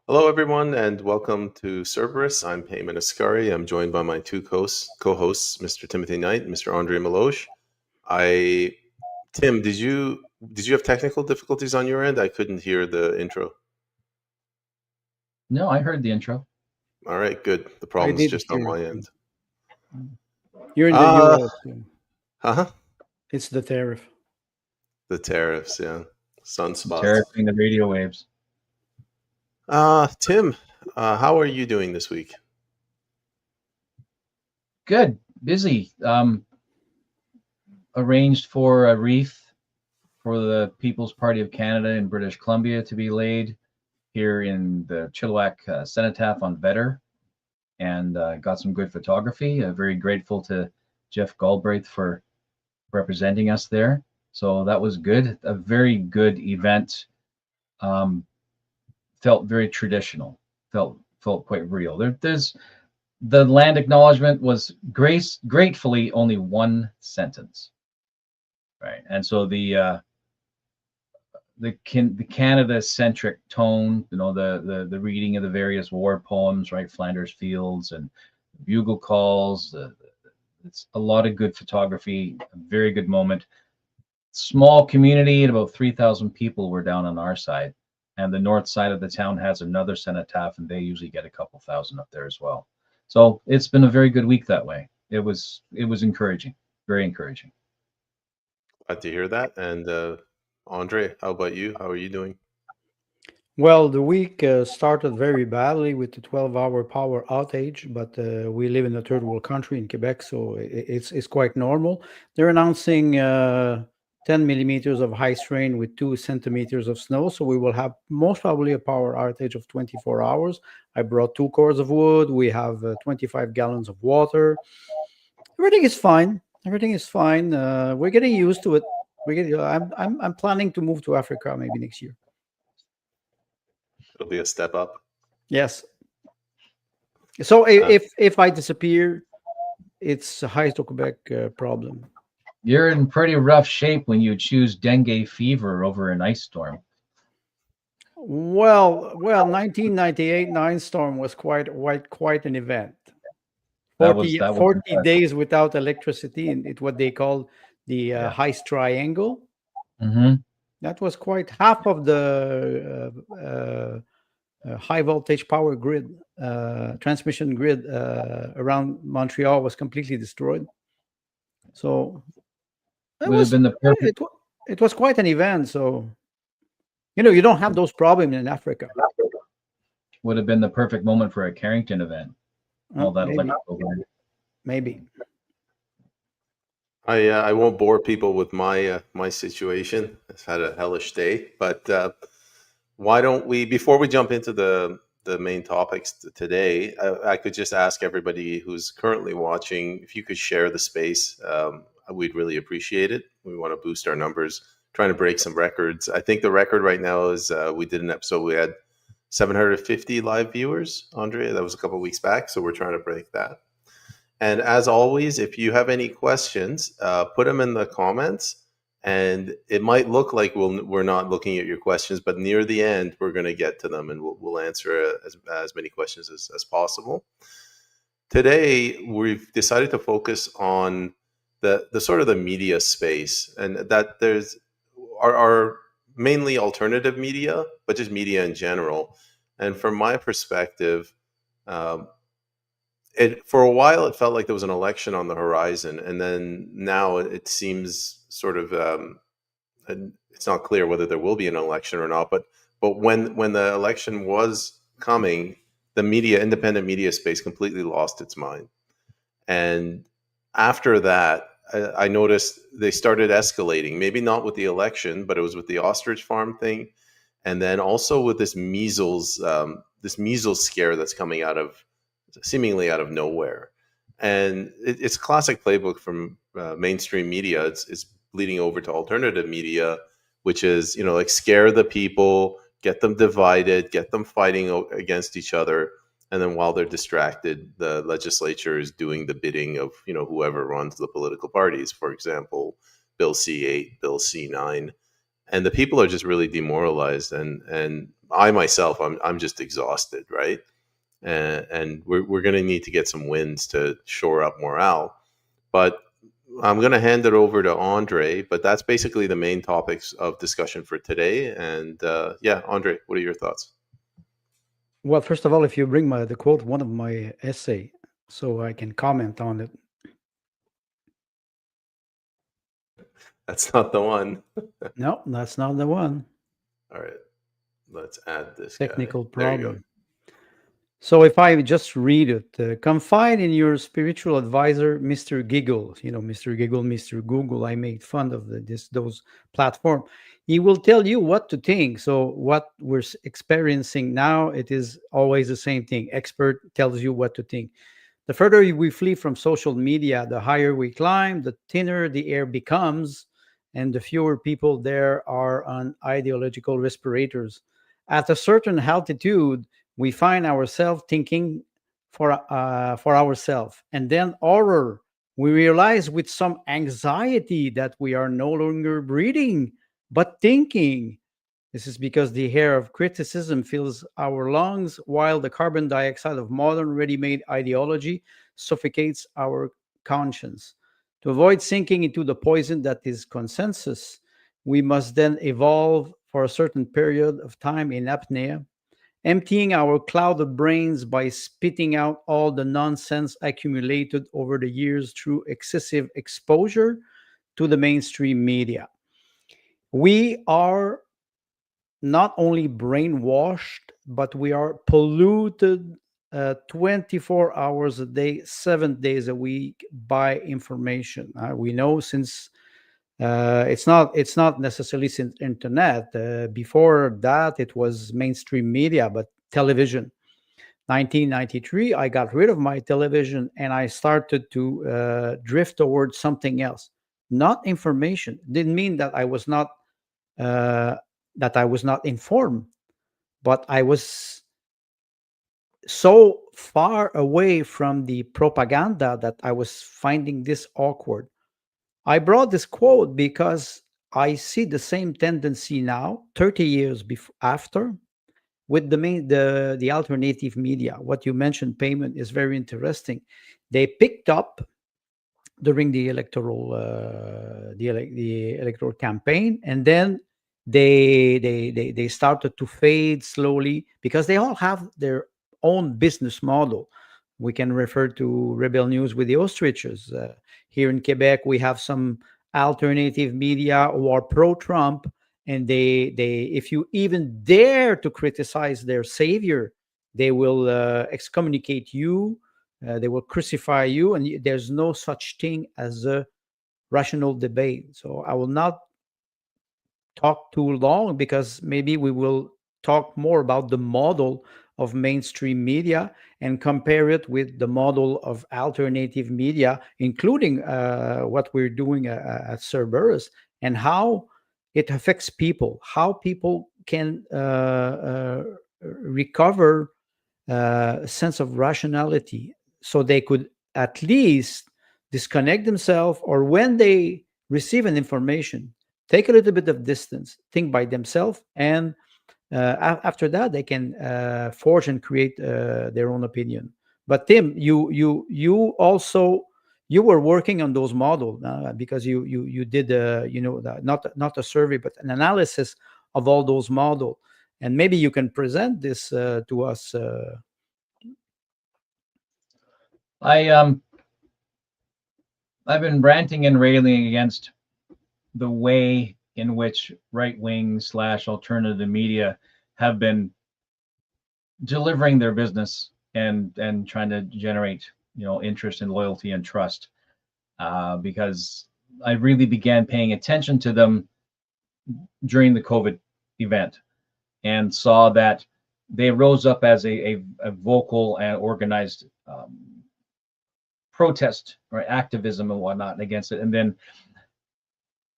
Hello, everyone, and welcome to Cerberus. I'm Payman Ascari. I'm joined by my two co-hosts, Mr. Timothy Knight and Mr. Andre Milosh. Tim, did you have technical difficulties on your end? I couldn't hear the intro. No, I heard the intro. All right, good. The problem's just on my end. You're in the US. Huh? It's the tariff. The tariffs, yeah. Sunspots. Tariffing the radio waves. Tim, how are you doing this week? Good. Busy. Arranged for a wreath for the People's Party of Canada in British Columbia to be laid here in the Chilliwack Cenotaph on Vedder, and got some good photography. Very grateful to Jeff Galbraith for representing us there. So that was good. A very good event. Felt very traditional. Felt quite real. There's the land acknowledgement was gratefully only one sentence, right? And so the Canada-centric tone, the reading of the various war poems, right? Flanders Fields and bugle calls. It's a lot of good photography. A very good moment. Small community, and about 3,000 people were down on our side. And the north side of the town has another cenotaph, and they usually get a couple thousand up there as well. So it's been a very good week that way. It was encouraging, very encouraging. Glad to hear that. And Andre, how about you? How are you doing? Well, the week started very badly with the 12-hour power outage, but we live in a third world country in Quebec, so it's quite normal. They're announcing 10 millimeters of ice rain with 2 centimeters of snow. So we will have most probably a power outage of 24 hours. I brought 2 cords of wood. We have 25 gallons of water. Everything is fine. Everything is fine. We're getting used to it. I'm planning to move to Africa maybe next year. It'll be a step up. Yes. So if I disappear, it's a Hydro-Quebec problem. You're in pretty rough shape when you choose dengue fever over an ice storm. Well, 1998 9 storm was quite an event. 40 days without electricity, and it's what they call the Heist Triangle. Mm-hmm. That was quite half of the high voltage power grid, transmission grid around Montreal was completely destroyed. So it was quite an event. So, you don't have those problems in Africa. Would have been the perfect moment for a Carrington event. All that maybe. I won't bore people with my situation. I've had a hellish day, but why don't we, before we jump into the main topics today, I could just ask everybody who's currently watching if you could share the space. We'd really appreciate it. We want to boost our numbers, trying to break some records. I think the record right now is we did an episode, we had 750 live viewers, Andre. That was a couple of weeks back, so we're trying to break that. And as always, if you have any questions, put them in the comments. And it might look like we're not looking at your questions, but near the end, we're going to get to them, and we'll answer as many questions as possible. Today, we've decided to focus on the sort of the media space, and that there's are mainly alternative media, but just media in general. And from my perspective, for a while it felt like there was an election on the horizon, and then now it seems sort of it's not clear whether there will be an election or not. But when the election was coming, the independent media space completely lost its mind, and after that, I noticed they started escalating. Maybe not with the election, but it was with the ostrich farm thing, and then also with this measles this measles scare that's coming out of seemingly out of nowhere. And it's a classic playbook from mainstream media. It's bleeding over to alternative media, which is, like, scare the people, get them divided, get them fighting against each other. And then while they're distracted, the legislature is doing the bidding of, whoever runs the political parties. For example, Bill C8, Bill C9. And the people are just really demoralized. And I myself, I'm just exhausted, right? And we're going to need to get some wins to shore up morale. But I'm going to hand it over to Andre. But that's basically the main topics of discussion for today. And yeah, Andre, what are your thoughts? Well, first of all, if you bring the quote, one of my essay, so I can comment on it. That's not the one. No, that's not the one. All right, let's add this Technical guy. There you go. problem. So if I just read it, confide in your spiritual advisor, Mr. Giggle. Mr. Giggle, Mr. Google. I made fun of those platforms. He will tell you what to think. So what we're experiencing now, it is always the same thing. Expert tells you what to think. The further we flee from social media, the higher we climb, the thinner the air becomes, and the fewer people there are on ideological respirators. At a certain altitude, we find ourselves thinking for ourselves, and then horror. We realize with some anxiety that we are no longer breathing, but thinking. This is because the air of criticism fills our lungs, while the carbon dioxide of modern ready-made ideology suffocates our conscience. To avoid sinking into the poison that is consensus, we must then evolve for a certain period of time in apnea, emptying our clouded brains by spitting out all the nonsense accumulated over the years through excessive exposure to the mainstream media. We are not only brainwashed, but we are polluted 24 hours a day, 7 days a week by information. We know since it's not necessarily since internet. Before that, it was mainstream media, but television. 1993, I got rid of my television and I started to drift towards something else. Not information. Didn't mean that I was not informed, but I was so far away from the propaganda that I was finding this awkward. I brought this quote because I see the same tendency now, 30 years after, with the alternative media. What you mentioned, payment, is very interesting. They picked up during the electoral campaign, and then they started to fade slowly because they all have their own business model. We can refer to Rebel News with the ostriches. Here in Quebec, we have some alternative media who are pro-Trump, and they if you even dare to criticize their savior, they will excommunicate you. They will crucify you, and there's no such thing as a rational debate. So I will not talk too long because maybe we will talk more about the model of mainstream media and compare it with the model of alternative media, including what we're doing at Cerberus, and how it affects people, how people can recover a sense of rationality so they could at least disconnect themselves, or when they receive an information, take a little bit of distance, think by themselves, and after that they can forge and create their own opinion. But Tim, you also you were working on those models because you did not a survey but an analysis of all those models, and maybe you can present this to us. I've been ranting and railing against the way in which right-wing / alternative media have been delivering their business and trying to generate interest and loyalty and trust, because I really began paying attention to them during the COVID event and saw that they rose up as a vocal and organized protest or activism and whatnot against it. And then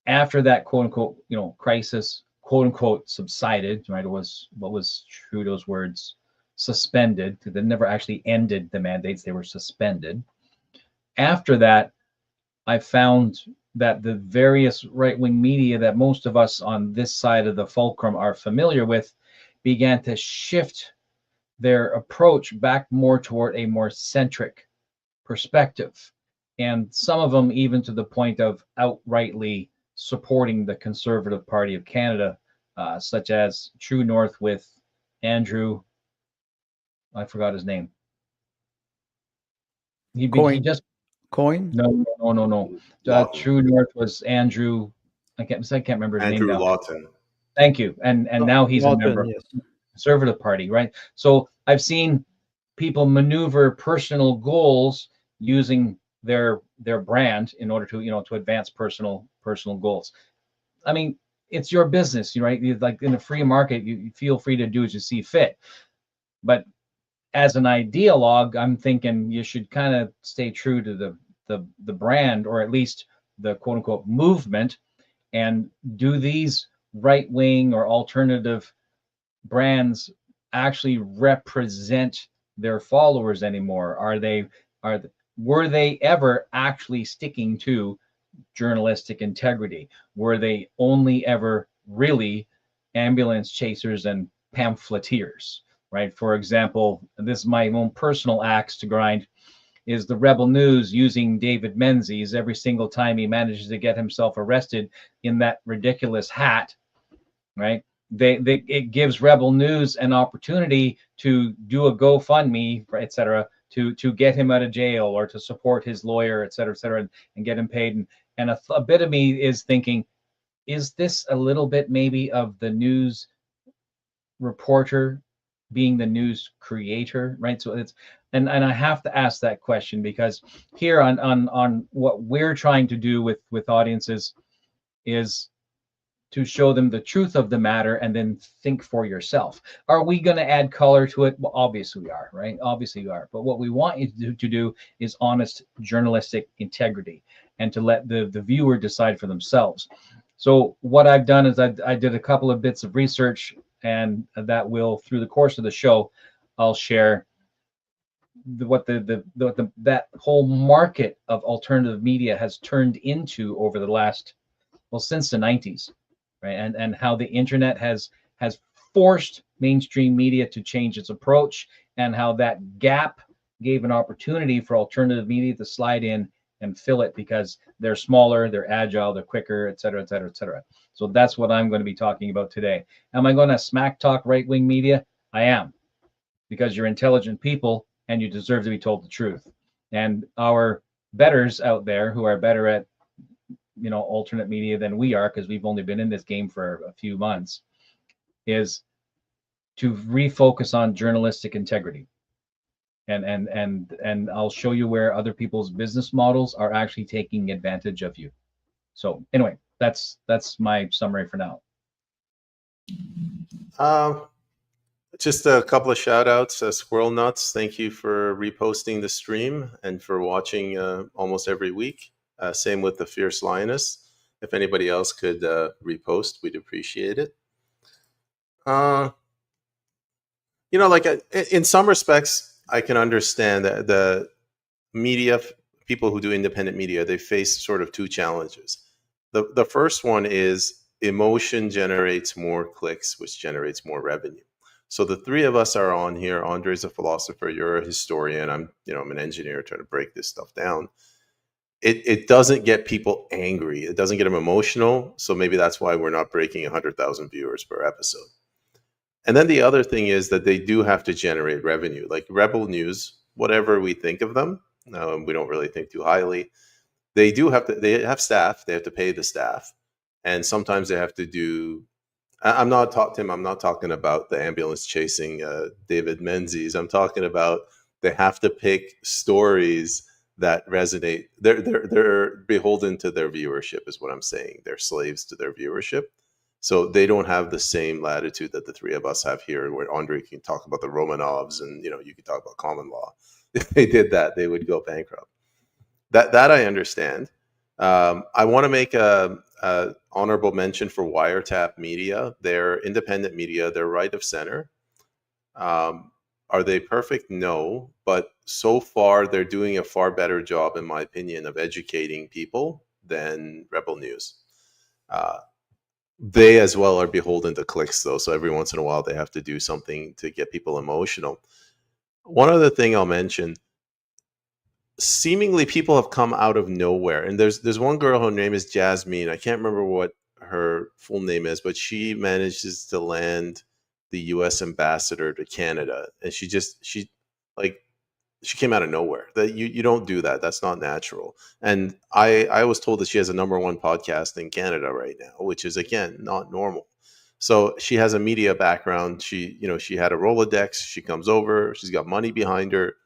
after that quote unquote, crisis, quote unquote, subsided, right? It was, what was Trudeau's words? Suspended. They never actually ended the mandates, they were suspended. After that, I found that the various right-wing media that most of us on this side of the fulcrum are familiar with began to shift their approach back more toward a more centric perspective. And some of them even to the point of outrightly supporting the Conservative Party of Canada, such as True North with Andrew, I forgot his name. He just Coin? No. True North was Andrew. I can't remember his Andrew name now. Lawton. Thank you. And now he's Lawton, a member yes. of the Conservative Party, right? So I've seen people maneuver personal goals using their brand in order to to advance personal goals. I mean, it's your business, right? Like in a free market, you feel free to do as you see fit. But as an ideologue, I'm thinking you should kind of stay true to the brand, or at least the quote unquote movement. And do these right wing or alternative brands actually represent their followers anymore? Were they ever actually sticking to journalistic integrity? Were they only ever really ambulance chasers and pamphleteers, right? For example, this is my own personal axe to grind, is the Rebel News using David Menzies every single time he manages to get himself arrested in that ridiculous hat, right? It gives Rebel News an opportunity to do a GoFundMe, etc., to get him out of jail or to support his lawyer, etc., and get him paid. And a bit of me is thinking, is this a little bit maybe of the news reporter being the news creator, right? So it's, and I have to ask that question, because here on what we're trying to do with audiences is to show them the truth of the matter and then think for yourself. Are we going to add color to it? Well, obviously we are, right? Obviously we are. But what we want you to do is honest journalistic integrity, and to let the viewer decide for themselves. So what I've done is I did a couple of bits of research, and that will, through the course of the show, I'll share what that whole market of alternative media has turned into over the last, well, since the 90s, right? And how the internet has forced mainstream media to change its approach, and how that gap gave an opportunity for alternative media to slide in and fill it, because they're smaller, they're agile, they're quicker, etc. So that's what I'm going to be talking about today. Am I going to smack talk right-wing media? I am, because you're intelligent people and you deserve to be told the truth. And our betters out there, who are better at alternate media than we are, because we've only been in this game for a few months, is to refocus on journalistic integrity. And I'll show you where other people's business models are actually taking advantage of you. So anyway, that's my summary for now. Just a couple of shout outs. Squirrel Nuts, thank you for reposting the stream and for watching almost every week. Same with the Fierce Lioness. If anybody else could repost, we'd appreciate it. Like in some respects, I can understand that the media, people who do independent media, they face sort of two challenges. The first one is emotion generates more clicks, which generates more revenue. So the three of us are on here. Andre's a philosopher, you're a historian, I'm an engineer trying to break this stuff down. It doesn't get people angry. It doesn't get them emotional. So maybe that's why we're not breaking 100,000 viewers per episode. And then the other thing is that they do have to generate revenue. Like Rebel News, whatever we think of them, we don't really think too highly. They have staff. They have to pay the staff. And sometimes they have to do, I'm not talking about the ambulance chasing David Menzies. I'm talking about they have to pick stories that resonate. They're beholden to their viewership, is what I'm saying. They're slaves to their viewership. So they don't have the same latitude that the three of us have here, where Andre can talk about the Romanovs and you can talk about common law. If they did that, they would go bankrupt. That I understand. I want to make a honorable mention for Wiretap Media. They're independent media. They're right of center. Are they perfect? No, but so far they're doing a far better job, in my opinion, of educating people than Rebel News. They as well are beholden to clicks, though. So every once in a while they have to do something to get people emotional. One other thing I'll mention: seemingly people have come out of nowhere, and there's one girl, her name is Jasmine. I can't remember what her full name is, but she manages to land the US ambassador to Canada, and she like she came out of nowhere. That you don't do that. That's not natural. And I was told that she has a #1 podcast in Canada right now, which is again not normal. So she has a media background. She had a Rolodex. She comes over. She's got money behind her,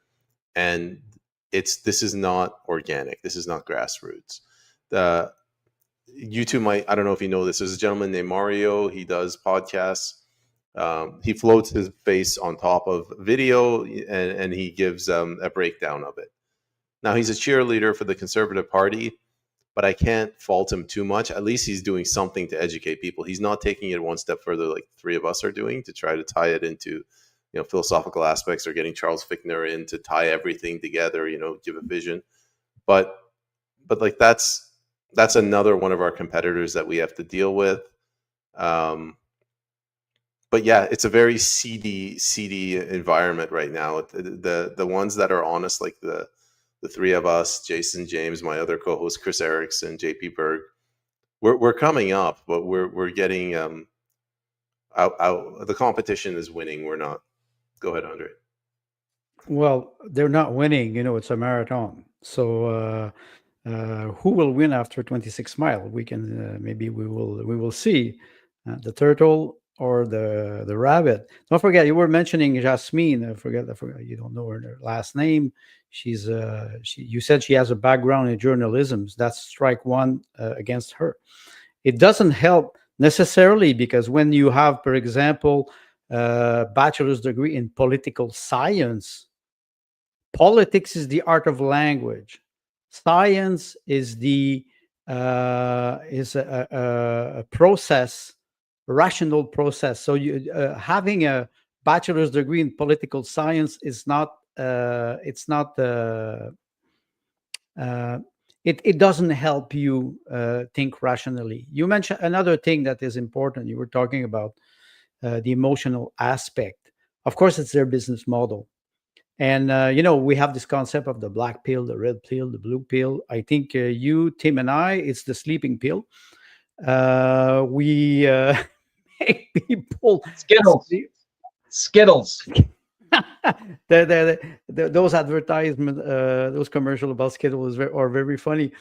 and this is not organic. This is not grassroots. The You two might, I don't know if you know this. There's a gentleman named Mario. He does podcasts. He floats his face on top of video, and he gives a breakdown of it. Now, he's a cheerleader for the Conservative Party, but I can't fault him too much. At least he's doing something to educate people. He's not taking it one step further like the three of us are doing, to try to tie it into philosophical aspects, or getting Charles Fichtner in to tie everything together, give a vision. But like that's another one of our competitors that we have to deal with. But yeah, it's a very seedy environment right now. The ones that are honest, like the three of us, Jason James, my other co-host Chris Erickson, JP Berg, we're coming up, but we're getting out. The competition is winning. We're not. Go ahead, Andre. Well, they're not winning. It's a marathon. So who will win after 26 mile? We can maybe we will see the turtle or the rabbit. Don't forget, you were mentioning Jasmine. I forget. You don't know her last name. She's you said she has a background in journalism. That's strike one against her. It doesn't help necessarily, because when you have, for example, bachelor's degree in political science, politics is the art of language. Science is a process, a rational process. So you having a bachelor's degree in political science is not. It doesn't help you think rationally. You mentioned another thing that is important. You were talking about the emotional aspect. Of course, it's their business model. And, we have this concept of the black pill, the red pill, the blue pill. I think you, Tim, and I, it's the sleeping pill. We make people Skittles. Those advertisement, those commercial about Skittles are very funny.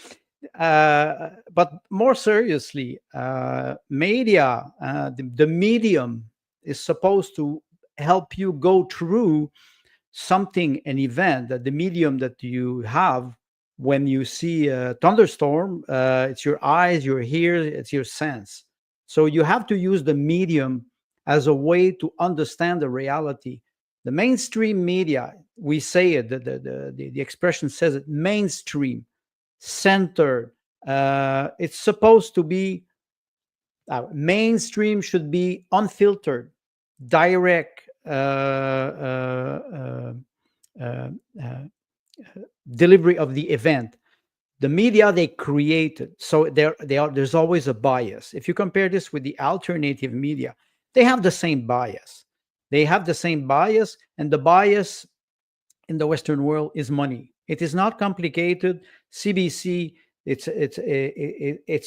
But more seriously, media, the medium is supposed to help you go through something, an event, that the medium that you have when you see a thunderstorm, it's your eyes, your ears, it's your sense. So you have to use the medium as a way to understand the reality. The mainstream media, we say it, the expression says it, mainstream, centered. It's supposed to be, mainstream should be unfiltered, direct, delivery of the event. The media they created, so there's always a bias. If you compare this with the alternative media, they have the same bias. And the bias in the Western world is money. It is not complicated. CBC, it's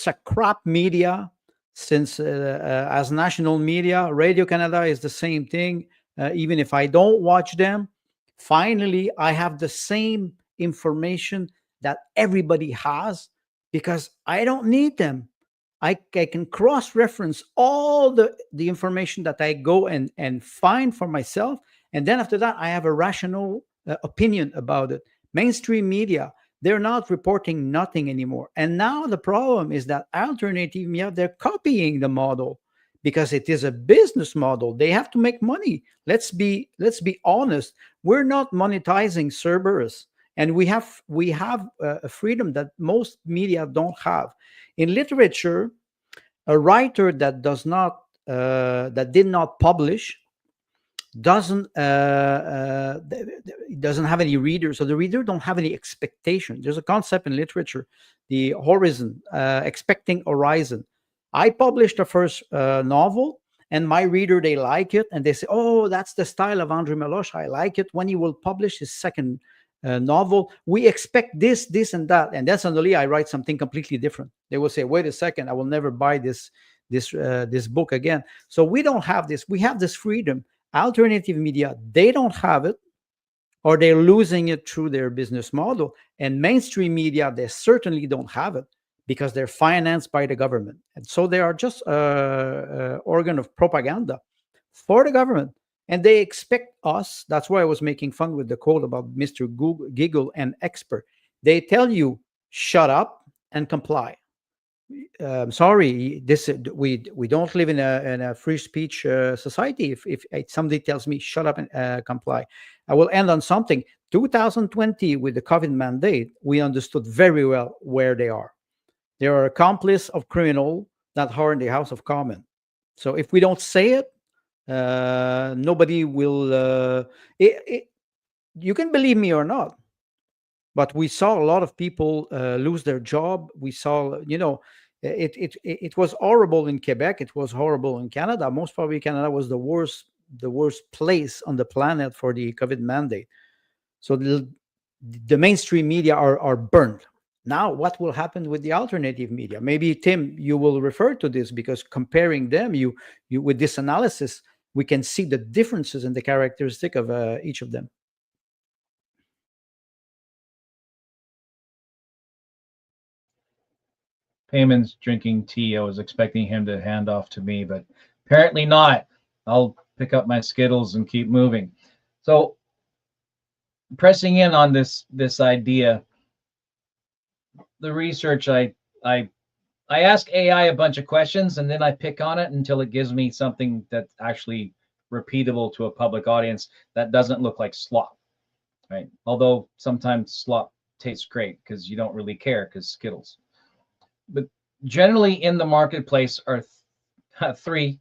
a crap media. Since as national media, Radio Canada is the same thing. Even if I don't watch them, finally I have the same information that everybody has, because I don't need them. I can cross-reference all the information that I go and find for myself, and then after that I have a rational opinion about it. Mainstream media, they're not reporting nothing anymore. And now the problem is that alternative media, they're copying the model. because it is a business model. They have to make money. Let's be honest. We're not monetizing Cerberus, and we have a freedom that most media don't have. In literature, a writer that did not publish doesn't have any readers, so the reader don't have any expectation. There's a concept in literature, the horizon, expecting horizon. I published the first novel, and my reader, they like it, and they say, oh, that's the style of Andre Meloche, I like it. When he will publish his second novel, we expect this and that, and then suddenly I write something completely different. They will say, wait a second, I will never buy this book again. So we don't have this. We have this freedom. Alternative media, they don't have it, or they're losing it through their business model. And mainstream media, they certainly don't have it because they're financed by the government. And so they are just an organ of propaganda for the government. And they expect us, that's why I was making fun with the quote about Mr. Giggle and expert. They tell you, shut up and comply. Sorry, we don't live in a free speech society. If somebody tells me shut up and comply, I will end on something. 2020, with the COVID mandate, we understood very well where they are. They are accomplice of criminal that are in the House of Commons. So if we don't say it, nobody will. You can believe me or not, but we saw a lot of people lose their job. We saw, it was horrible in Quebec. It was horrible in Canada. Most probably Canada was the worst place on the planet for the COVID mandate. So the mainstream media are burned. Now, what will happen with the alternative media? Maybe, Tim, you will refer to this, because comparing them, you with this analysis, we can see the differences in the characteristic of each of them. Payman's drinking tea. I was expecting him to hand off to me, but apparently not. I'll pick up my Skittles and keep moving. So, pressing in on this idea, the research, I ask AI a bunch of questions, and then I pick on it until it gives me something that's actually repeatable to a public audience that doesn't look like slop, right? Although sometimes slop tastes great because you don't really care, because Skittles. But generally in the marketplace are three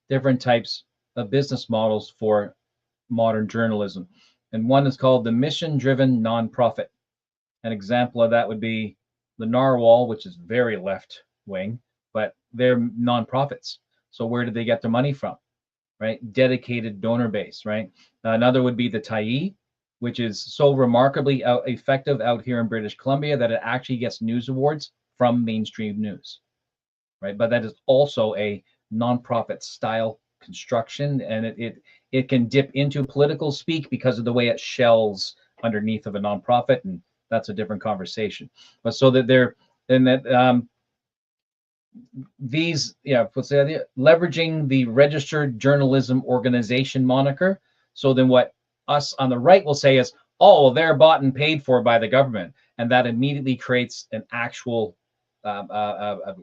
different types of business models for modern journalism. And one is called the mission-driven nonprofit. An example of that would be the Narwhal, which is very left-wing, but they're nonprofits. So where did they get their money from, right? Dedicated donor base, right? Another would be the Tyee, which is so remarkably effective out here in British Columbia that it actually gets news awards from mainstream news, right? But that is also a nonprofit style construction, and it can dip into political speak because of the way it shells underneath of a nonprofit, and that's a different conversation. But so that they're these, let's say, leveraging the registered journalism organization moniker. So then what us on the right will say is, oh, they're bought and paid for by the government, and that immediately creates an actual a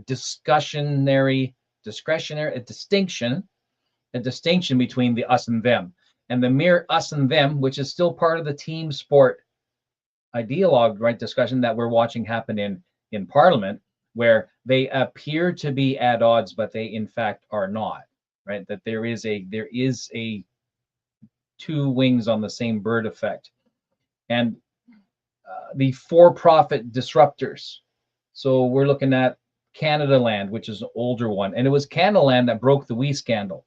distinction between the us and them, and the mere us and them, which is still part of the team sport ideologue, right, discussion that we're watching happen in Parliament, where they appear to be at odds, but they in fact are not, right? That there is a two wings on the same bird effect. And the for-profit disruptors. So we're looking at Canada Land, which is an older one, and it was Canada Land that broke the WE scandal,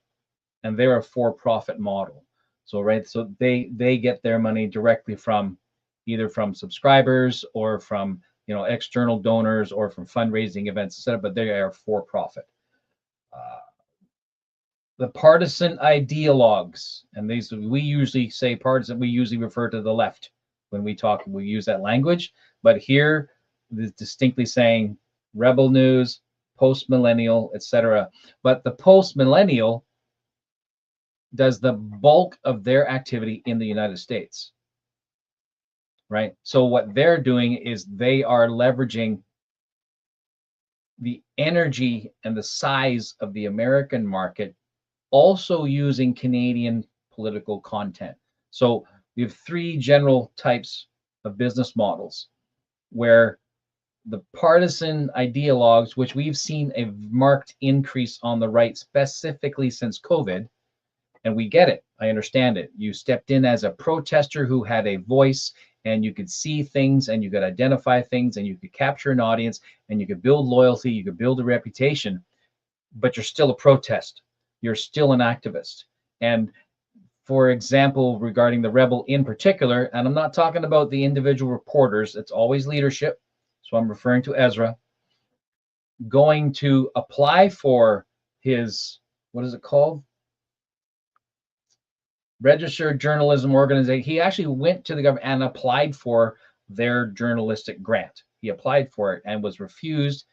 and they're a for-profit model. So so they get their money directly from either from subscribers or from external donors or from fundraising events, etc. But they are for-profit. The partisan ideologues, and these, we usually say partisan, we usually refer to the left when we talk, we use that language. But here, is distinctly saying rebel news, post-millennial, etc. But the post-millennial does the bulk of their activity in the United States, right? So what they're doing is they are leveraging the energy and the size of the American market also using Canadian political content. So we have three general types of business models where the partisan ideologues, which we've seen a marked increase on the right, specifically since COVID, and we get it. I understand it. You stepped in as a protester who had a voice, and you could see things, and you could identify things, and you could capture an audience, and you could build loyalty, you could build a reputation, but you're still a protest. You're still an activist. And for example, regarding the Rebel in particular, and I'm not talking about the individual reporters, it's always leadership. So I'm referring to Ezra going to apply for his, what is it called? Registered Journalism Organization. He actually went to the government and applied for their journalistic grant. He applied for it and was refused,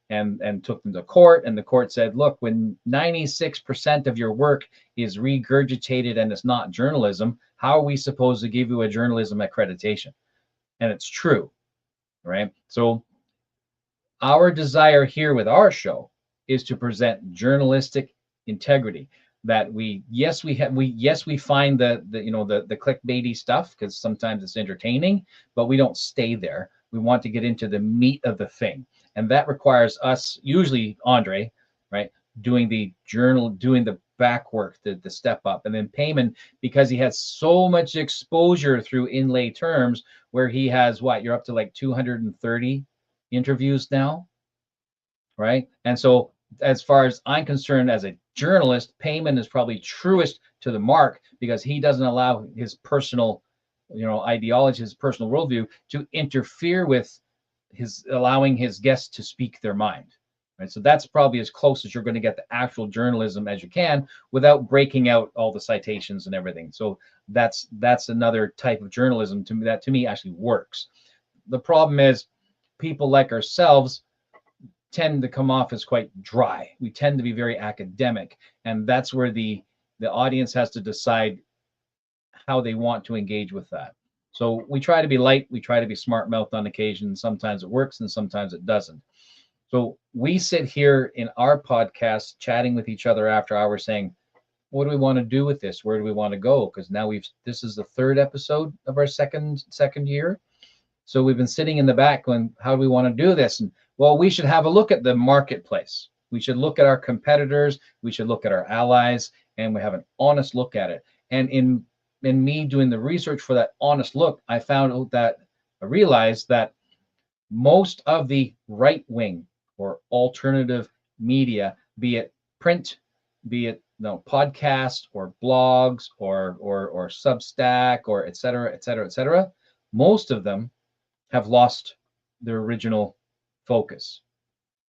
and took them to court. And the court said, look, when 96% of your work is regurgitated and it's not journalism, how are we supposed to give you a journalism accreditation? And it's true, right? So our desire here with our show is to present journalistic integrity. That we find the clickbaity stuff because sometimes it's entertaining, but we don't stay there. We want to get into the meat of the thing, and that requires us, usually Andre, right, doing the back work, the step up, and then Payman, because he has so much exposure through inlay terms, where he has you're up to like 230 interviews now, right? And so, as far as I'm concerned, as a journalist, Payman is probably truest to the mark because he doesn't allow his personal, ideology, his personal worldview to interfere with allowing his guests to speak their mind, right? So that's probably as close as you're going to get the actual journalism as you can without breaking out all the citations and everything. So that's another type of journalism that to me actually works. The problem is people like ourselves tend to come off as quite dry. We tend to be very academic, and that's where the audience has to decide how they want to engage with that. So we try to be light, we try to be smart-mouthed on occasion. Sometimes it works and sometimes it doesn't. So we sit here in our podcast chatting with each other after hours saying, what do we want to do with this? Where do we want to go? Because now this is the third episode of our second year. So we've been sitting in the back going, how do we want to do this? And well, we should have a look at the marketplace. We should look at our competitors. We should look at our allies, and we have an honest look at it. And in me doing the research for that honest look, I realized that most of the right wing or alternative media, be it print, be it podcast or blogs or Substack or et cetera, most of them have lost their original focus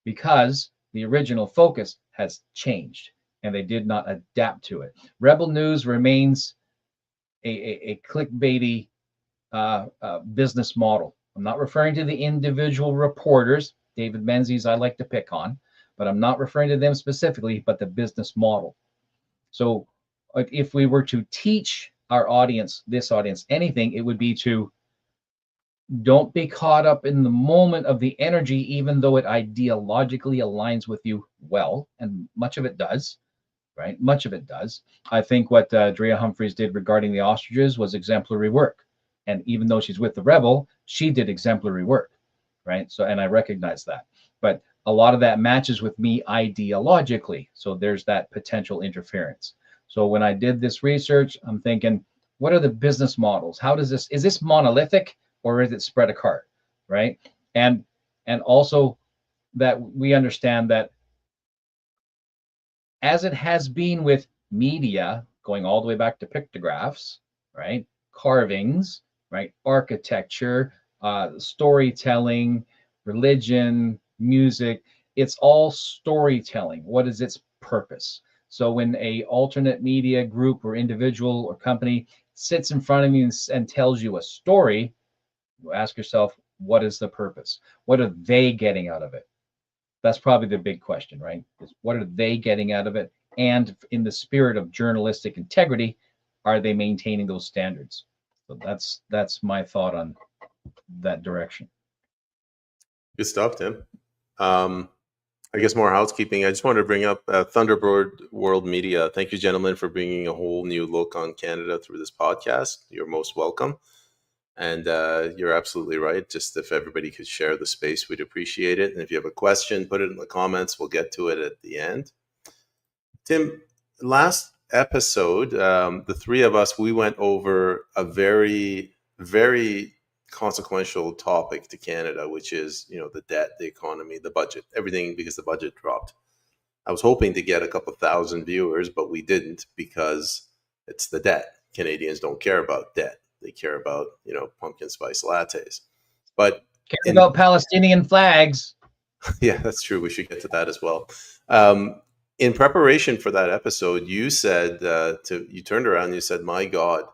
because the original focus has changed and they did not adapt to it. Rebel News remains a clickbaity business model. I'm not referring to the individual reporters, David Menzies I like to pick on, but I'm not referring to them specifically, but the business model. So if we were to teach our audience, anything, it would be to don't be caught up in the moment of the energy, even though it ideologically aligns with you well, and much of it does, right? Much of it does. I think what Drea Humphreys did regarding the ostriches was exemplary work. And even though she's with the Rebel, she did exemplary work, right? So, and I recognize that. But a lot of that matches with me ideologically. So there's that potential interference. So when I did this research, I'm thinking, what are the business models? Is this monolithic? Or is it spread apart, right? And also that we understand that as it has been with media, going all the way back to pictographs, right? Carvings, right? Architecture, storytelling, religion, music, it's all storytelling. What is its purpose? So when a alternate media group or individual or company sits in front of you and tells you a story, you ask yourself, what is the purpose? What are they getting out of it? That's probably the big question, right? What are they getting out of it? And in the spirit of journalistic integrity, are they maintaining those standards? So that's my thought on that direction. Good stuff, Tim. I guess more housekeeping. I just wanted to bring up Thunderbird World Media. Thank you, gentlemen, for bringing a whole new look on Canada through this podcast. You're most welcome. And you're absolutely right. Just if everybody could share the space, we'd appreciate it. And if you have a question, put it in the comments. We'll get to it at the end. Tim, last episode, the three of us, we went over a very, very consequential topic to Canada, which is, the debt, the economy, the budget, everything, because the budget dropped. I was hoping to get a couple thousand viewers, but we didn't because it's the debt. Canadians don't care about debt. They care about, pumpkin spice lattes. But Care about Palestinian flags. yeah, that's true. We should get to that as well. In preparation for that episode, you said you turned around and you said, "My God,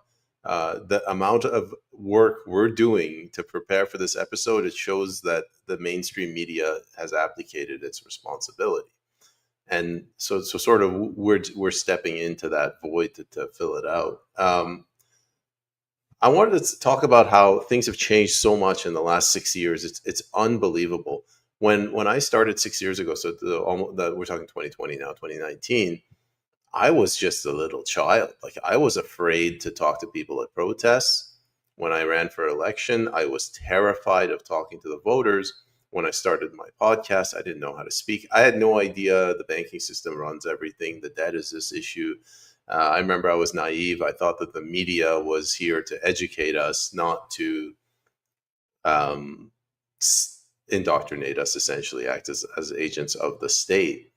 the amount of work we're doing to prepare for this episode, it shows that the mainstream media has abdicated its responsibility." And so sort of we're stepping into that void to fill it out. I wanted to talk about how things have changed so much in the last 6 years. It's unbelievable. When I started 6 years ago, so we're talking 2020 now, 2019, I was just a little child. Like, I was afraid to talk to people at protests. When I ran for election, I was terrified of talking to the voters. When I started my podcast, I didn't know how to speak. I had no idea the banking system runs everything. The debt is this issue. I remember I was naive. I thought that the media was here to educate us, not to indoctrinate us, essentially act as agents of the state.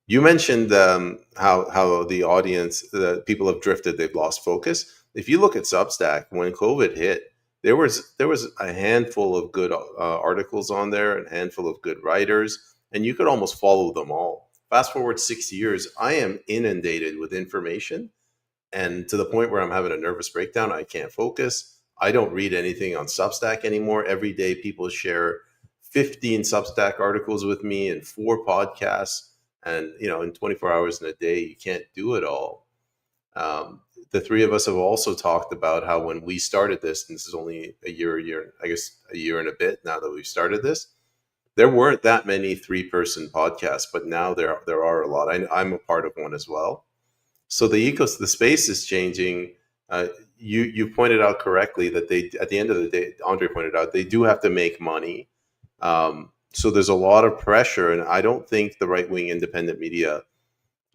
You mentioned how the audience, the people have drifted, they've lost focus. If you look at Substack, when COVID hit, there was a handful of good articles on there, and a handful of good writers, and you could almost follow them all. Fast forward 6 years, I am inundated with information, and to the point where I'm having a nervous breakdown. I can't focus. I don't read anything on Substack anymore. Every day people share 15 Substack articles with me and 4 podcasts. And, in 24 hours in a day, you can't do it all. The three of us have also talked about how when we started this, and this is only a year and a bit now that we've started this, there weren't that many 3-person podcasts, but now there are a lot. I'm a part of one as well. So the space is changing. You pointed out correctly that they, at the end of the day, Andre pointed out, they do have to make money. So there's a lot of pressure, and I don't think the right-wing independent media,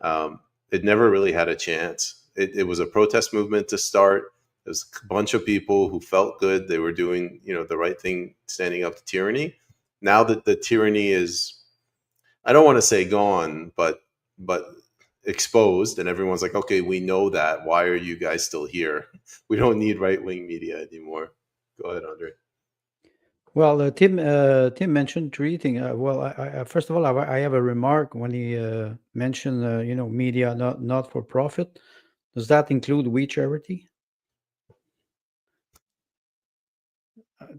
it never really had a chance. It was a protest movement to start. There's a bunch of people who felt good. They were doing, the right thing, standing up to tyranny. Now that the tyranny is, I don't want to say gone, but exposed, and everyone's like, okay, we know that. Why are you guys still here? We don't need right-wing media anymore. Go ahead, Andre. Well, Tim mentioned 3 things. I first of all, I have a remark when he mentioned, media not for profit. Does that include We Charity?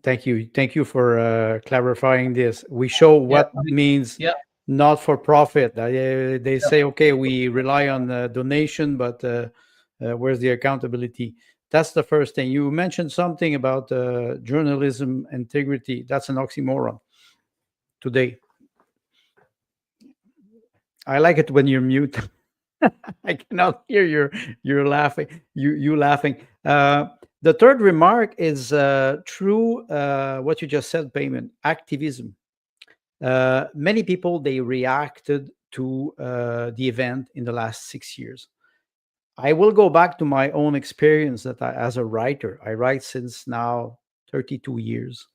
Thank you for clarifying this. We show what means not for profit. They say, okay, we rely on donation, but where's the accountability? That's the first thing. You mentioned something about journalism integrity. That's an oxymoron today. I like it when you're mute. I cannot hear you're laughing. You laughing. The third remark is true. What you just said, payment activism. Many people, they reacted to the event in the last 6 years. I will go back to my own experience that as a writer, I write since now 32 years.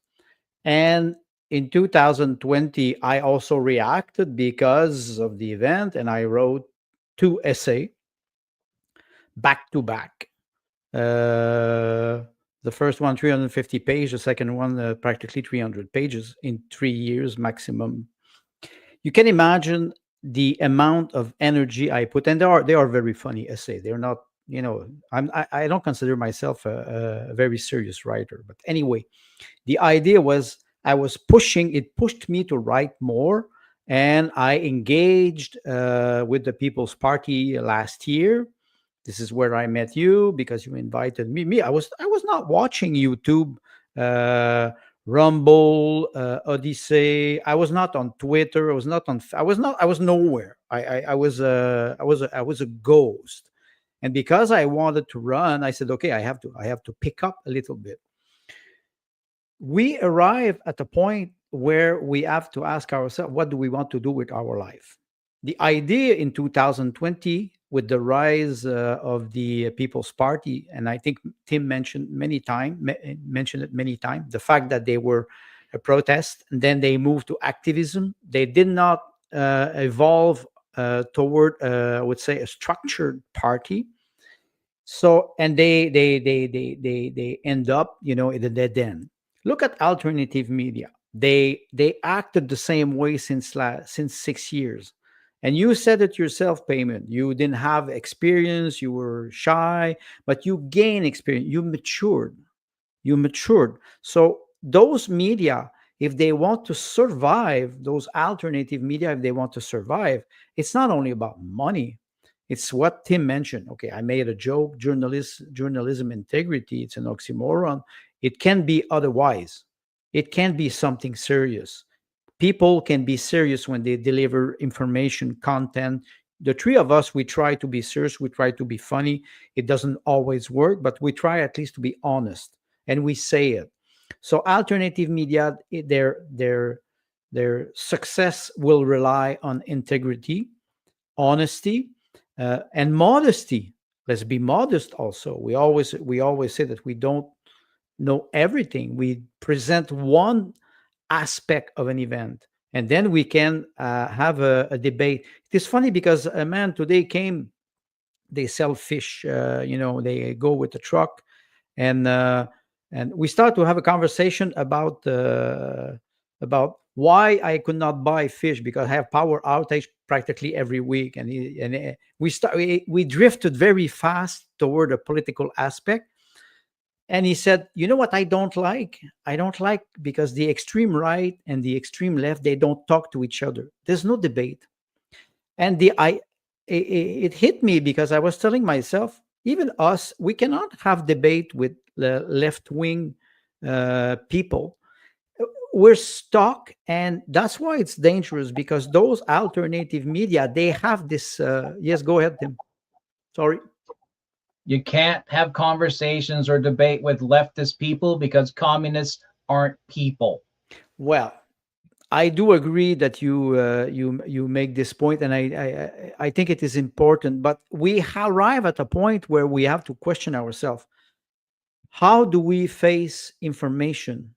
And in 2020, I also reacted because of the event, and I wrote 2 essays back to back. The first one, 350 pages, the second one, practically 300 pages in 3 years maximum. You can imagine the amount of energy I put, and they are very funny essays. They're not, I don't consider myself a very serious writer, but anyway, the idea was it pushed me to write more, and I engaged with the People's Party last year. This is where I met you because you invited me. I was not watching YouTube Rumble, Odyssey. I was not on Twitter. I was not on. I was not. I was nowhere. I was. I was a ghost. And because I wanted to run, I said, okay, I have to. I have to pick up a little bit. We arrive at a point where we have to ask ourselves, what do we want to do with our life? The idea in 2020, with the rise of the People's Party, and I think Tim mentioned mentioned it many times, the fact that they were a protest and then they moved to activism. They did not evolve toward, I would say, a structured party. So, and they end up, in the dead end. Look at alternative media. They acted the same way since 6 years. And you said it yourself, Payment. You didn't have experience, you were shy, but you gained experience, you matured. You matured. So those media, if they want to survive, those alternative media, if they want to survive, it's not only about money. It's what Tim mentioned. Okay, I made a joke. Journalism integrity. It's an oxymoron. It can be otherwise. It can be something serious. People can be serious when they deliver information, content. The three of us, we try to be serious. We try to be funny. It doesn't always work, but we try at least to be honest, and we say it. So alternative media, their success will rely on integrity, honesty, and modesty. Let's be modest. Also, we always say that we don't know everything. We present one aspect of an event, and then we can have a debate. It is funny because a man today came. They sell fish. They go with the truck, and we start to have a conversation about why I could not buy fish because I have power outage practically every week, and we drifted very fast toward a political aspect. And he said, "You know what I don't like? I don't like because the extreme right and the extreme left, they don't talk to each other. There's no debate." And it hit me because I was telling myself, even us, we cannot have debate with the left wing people. We're stuck, and that's why it's dangerous because those alternative media, they have this. Yes, go ahead, Tim. Sorry. You can't have conversations or debate with leftist people because communists aren't people. Well, I do agree that you make this point, and I think it is important. But we arrive at a point where we have to question ourselves: how do we face information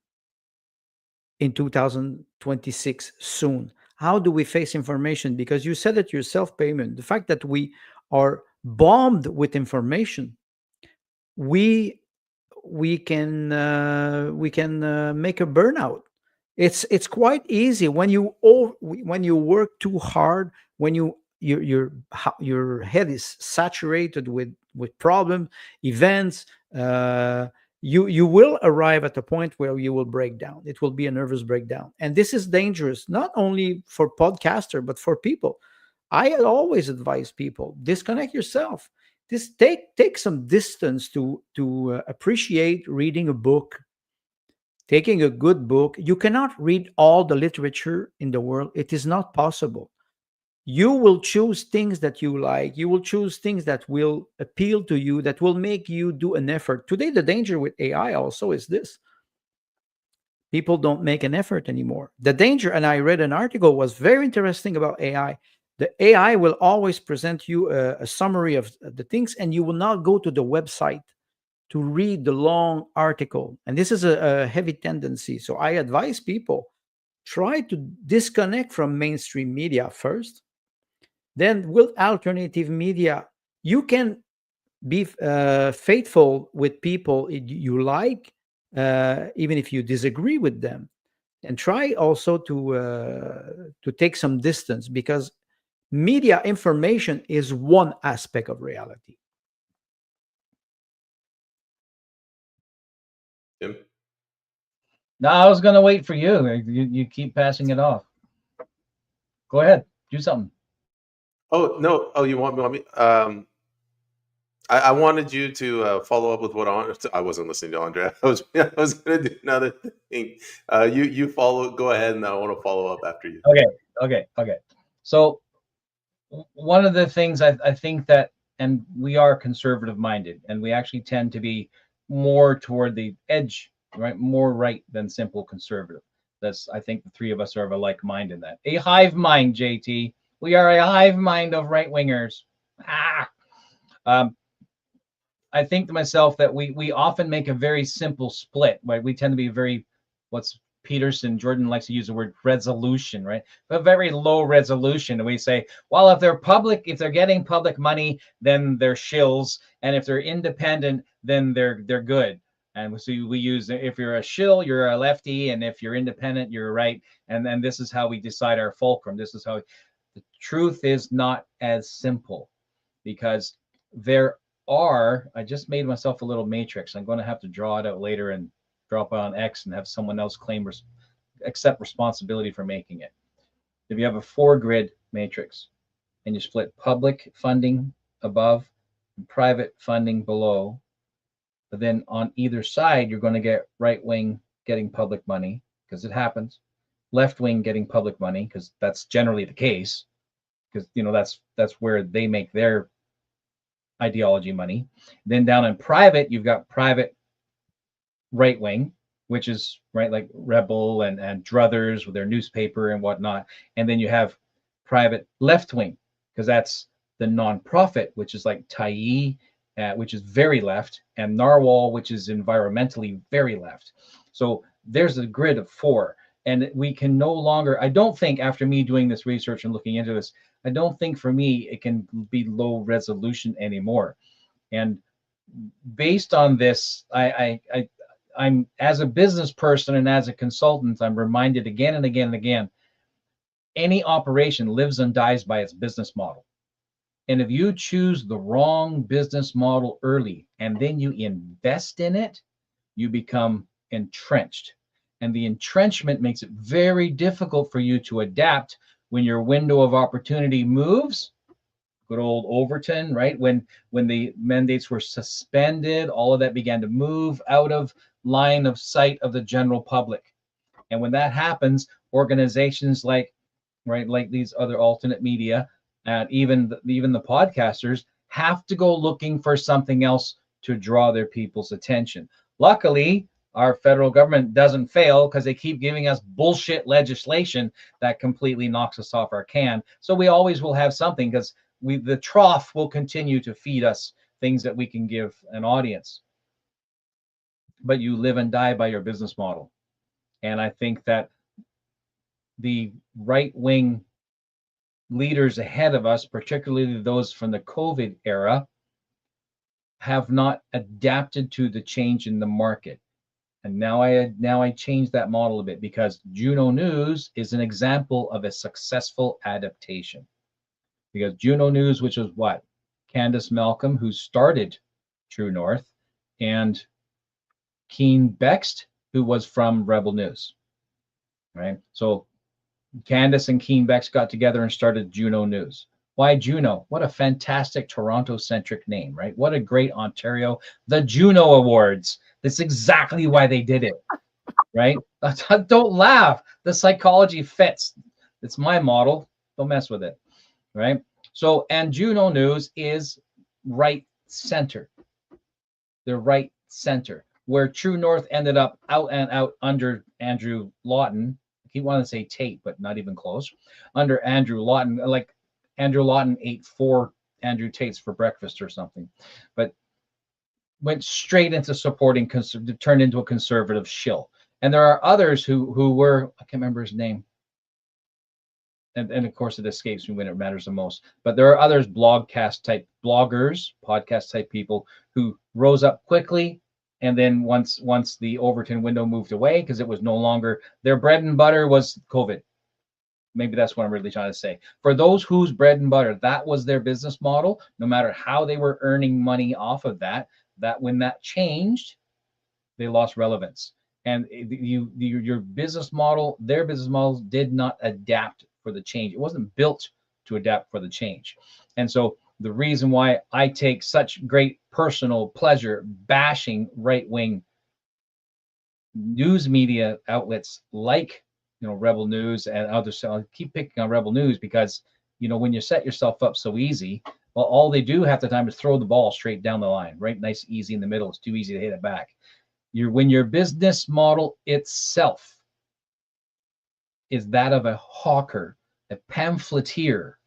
in 2026 soon? How do we face information? Because you said it yourself, Payment. The fact that we are bombed with information, we we can make a burnout. It's quite easy when you work too hard, when your head is saturated with problem events. You will arrive at a point where you will break down. It will be a nervous breakdown, and this is dangerous not only for podcaster but for people. I always advise people, disconnect yourself. This take some distance to appreciate reading a book, taking a good book. You cannot read all the literature in the world. It is not possible. You will choose things that you like. You will choose things that will appeal to you, that will make you do an effort. Today, the danger with AI also is this: people don't make an effort anymore. The danger, and I read an article, was very interesting about AI. The AI will always present you a summary of the things, and you will not go to the website to read the long article. And this is a heavy tendency. So I advise people, try to disconnect from mainstream media first. Then with alternative media, you can be faithful with people you like, even if you disagree with them. And try also to take some distance, because media information is one aspect of reality. Tim? No, I was going to wait for you. You keep passing it off. Go ahead. Do something. Oh no! Oh, you want me? I wanted you to follow up with what I wasn't listening to Andre. I was going to do another thing. You follow. Go ahead, and I want to follow up after you. Okay. So one of the things I think that, and we are conservative minded, and we actually tend to be more toward the edge, right? More right than simple conservative. I think the three of us are of a like mind in that. A hive mind, JT. We are a hive mind of right wingers. I think to myself that we often make a very simple split, right? We tend to be very, what's Jordan likes to use the word resolution, right? A very low resolution. And we say, well, if they're getting public money, then they're shills. And if they're independent, then they're good. And so we use, if you're a shill, you're a lefty. And if you're independent, you're right. And then this is how we decide our fulcrum. This is how the truth is not as simple, because I just made myself a little matrix. I'm going to have to draw it out later and drop it on X and have someone else accept responsibility for making it. If you have a 4-grid matrix and you split public funding above and private funding below, but then on either side, you're going to get right wing getting public money, because it happens, left wing getting public money, because that's generally the case, because that's where they make their ideology money. Then down in private, you've got private right wing, which is right, like Rebel and Druthers with their newspaper and whatnot. And then you have private left wing, because that's the nonprofit, which is like Tyee, which is very left, and Narwhal, which is environmentally very left. So there's a grid of 4. And we can no longer, I don't think, after me doing this research and looking into this, I don't think for me it can be low resolution anymore. And based on this, I'm, as a business person and as a consultant, I'm reminded again and again and again, any operation lives and dies by its business model. And if you choose the wrong business model early and then you invest in it, you become entrenched. And the entrenchment makes it very difficult for you to adapt when your window of opportunity moves. Good old Overton, right? When the mandates were suspended, all of that began to move out of line of sight of the general public. And when that happens, organizations like these other alternate media, and even the podcasters, have to go looking for something else to draw their people's attention. Luckily, our federal government doesn't fail, because they keep giving us bullshit legislation that completely knocks us off our can. So we always will have something, because the trough will continue to feed us things that we can give an audience. But you live and die by your business model. And I think that the right-wing leaders ahead of us, particularly those from the COVID era, have not adapted to the change in the market. And now I changed that model a bit, because Juno News is an example of a successful adaptation. Because Juno News, which was what? Candace Malcolm, who started True North, and Keen Bext, who was from Rebel News, right? So Candace and Keen Bext got together and started Juno News. Why Juno? What a fantastic Toronto-centric name, right? What a great Ontario. The Juno Awards. That's exactly why they did it, right? Don't laugh. The psychology fits. It's my model. Don't mess with it, right? So, and Juno News is right center. They're right center. Where True North ended up out and out under Andrew Lawton. He wanted to say Tate, but not even close. Under Andrew Lawton, like Andrew Lawton ate 4 Andrew Tates for breakfast or something, but went straight into supporting, turned into a conservative shill. And there are others who were, I can't remember his name. And of course it escapes me when it matters the most. But there are others, bloggers, podcast type people, who rose up quickly. And then once the Overton window moved away, because it was no longer, their bread and butter was COVID. Maybe that's what I'm really trying to say. For those whose bread and butter, that was their business model, no matter how they were earning money off of that when that changed, they lost relevance. And your business model, their business models did not adapt for the change. It wasn't built to adapt for the change. And so the reason why I take such great personal pleasure bashing right-wing news media outlets like, Rebel News and others. So I'll keep picking on Rebel News because, when you set yourself up so easy, well, all they do half the time is throw the ball straight down the line, right? Nice, easy in the middle. It's too easy to hit it back. When your business model itself is that of a hawker, a pamphleteer,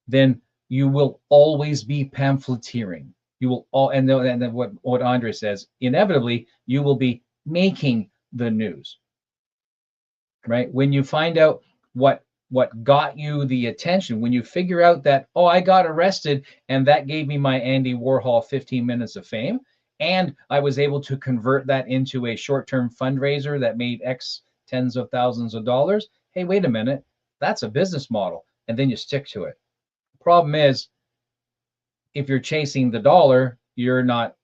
then you will always be pamphleteering. You will all, and then what Andre says, inevitably you will be making the news, right? When you find out what got you the attention, when you figure out that, oh, I got arrested and that gave me my Andy Warhol 15 minutes of fame, and I was able to convert that into a short-term fundraiser that made X tens of thousands of dollars. Hey, wait a minute, that's a business model, and then you stick to it. The problem is, if you're chasing the dollar, you're not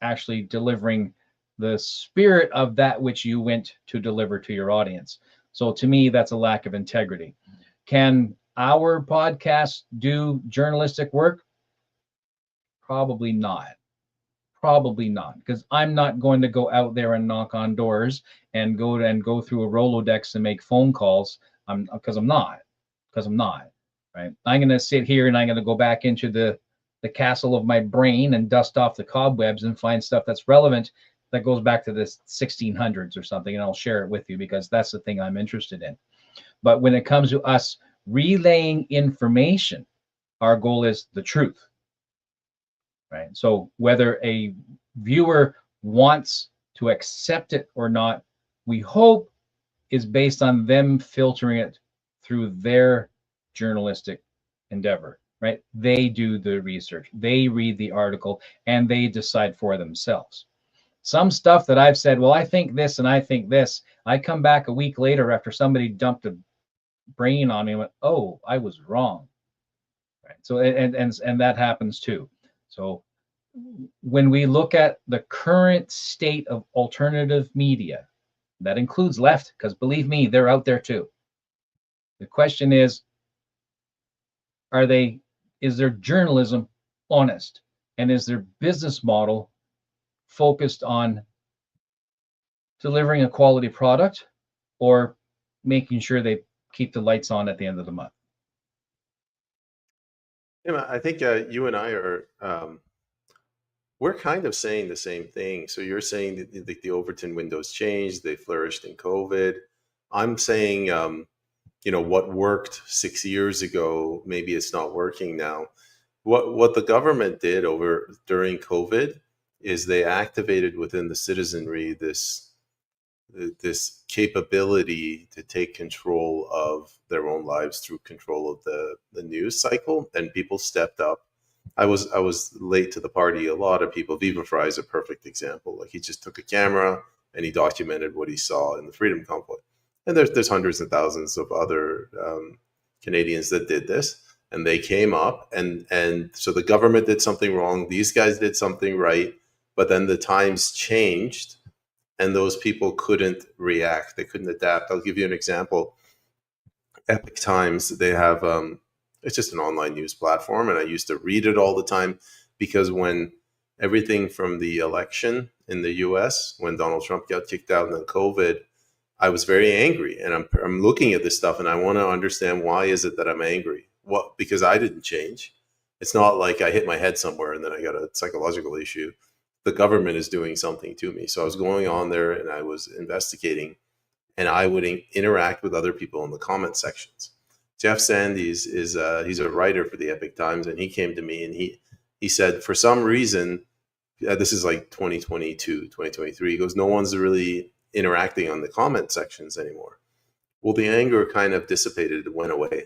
actually delivering the spirit of that which you went to deliver to your audience. So to me, that's a lack of integrity. Can our podcast do journalistic work? Probably not. Probably not, because I'm not going to go out there and knock on doors and go through a Rolodex and make phone calls. Because I'm not, right? I'm going to sit here and I'm going to go back into the castle of my brain and dust off the cobwebs and find stuff that's relevant that goes back to the 1600s or something, and I'll share it with you because that's the thing I'm interested in. But when it comes to us relaying information, our goal is the truth, right? So whether a viewer wants to accept it or not, we hope is based on them filtering it through their journalistic endeavor, right? They do the research, they read the article, and they decide for themselves. Some stuff that I've said, well, I think this and I think this, I come back a week later after somebody dumped a brain on me and went, oh, I was wrong. Right. So and that happens too. So when we look at the current state of alternative media, that includes left, because believe me, they're out there too. The question is their journalism honest? And is their business model focused on delivering a quality product or making sure they keep the lights on at the end of the month? Yeah, I think you and I are we're kind of saying the same thing. So you're saying that the Overton windows changed, they flourished in COVID. I'm saying, what worked 6 years ago, maybe it's not working now. What the government did during COVID is they activated within the citizenry this capability to take control of their own lives through control of the news cycle, and people stepped up. I was late to the party. A lot of people. Viva Fry is a perfect example. Like, he just took a camera and he documented what he saw in the Freedom Convoy. And there's hundreds and thousands of other Canadians that did this, and they came up, and so the government did something wrong. These guys did something right, but then the times changed, and those people couldn't react. They couldn't adapt. I'll give you an example. Epic Times, they have it's just an online news platform, and I used to read it all the time because when everything from the election in the US, when Donald Trump got kicked out and then COVID, I was very angry, and I'm looking at this stuff and I want to understand, why is it that I'm angry? What? Because I didn't change. It's not like I hit my head somewhere and then I got a psychological issue. The government is doing something to me. So I was going on there and I was investigating, and I would interact with other people in the comment sections. Jeff Sandys he's a writer for the Epic Times, and he came to me and he said, for some reason, this is like 2022, 2023, he goes, no one's really interacting on the comment sections anymore. Well, the anger kind of dissipated. It went away.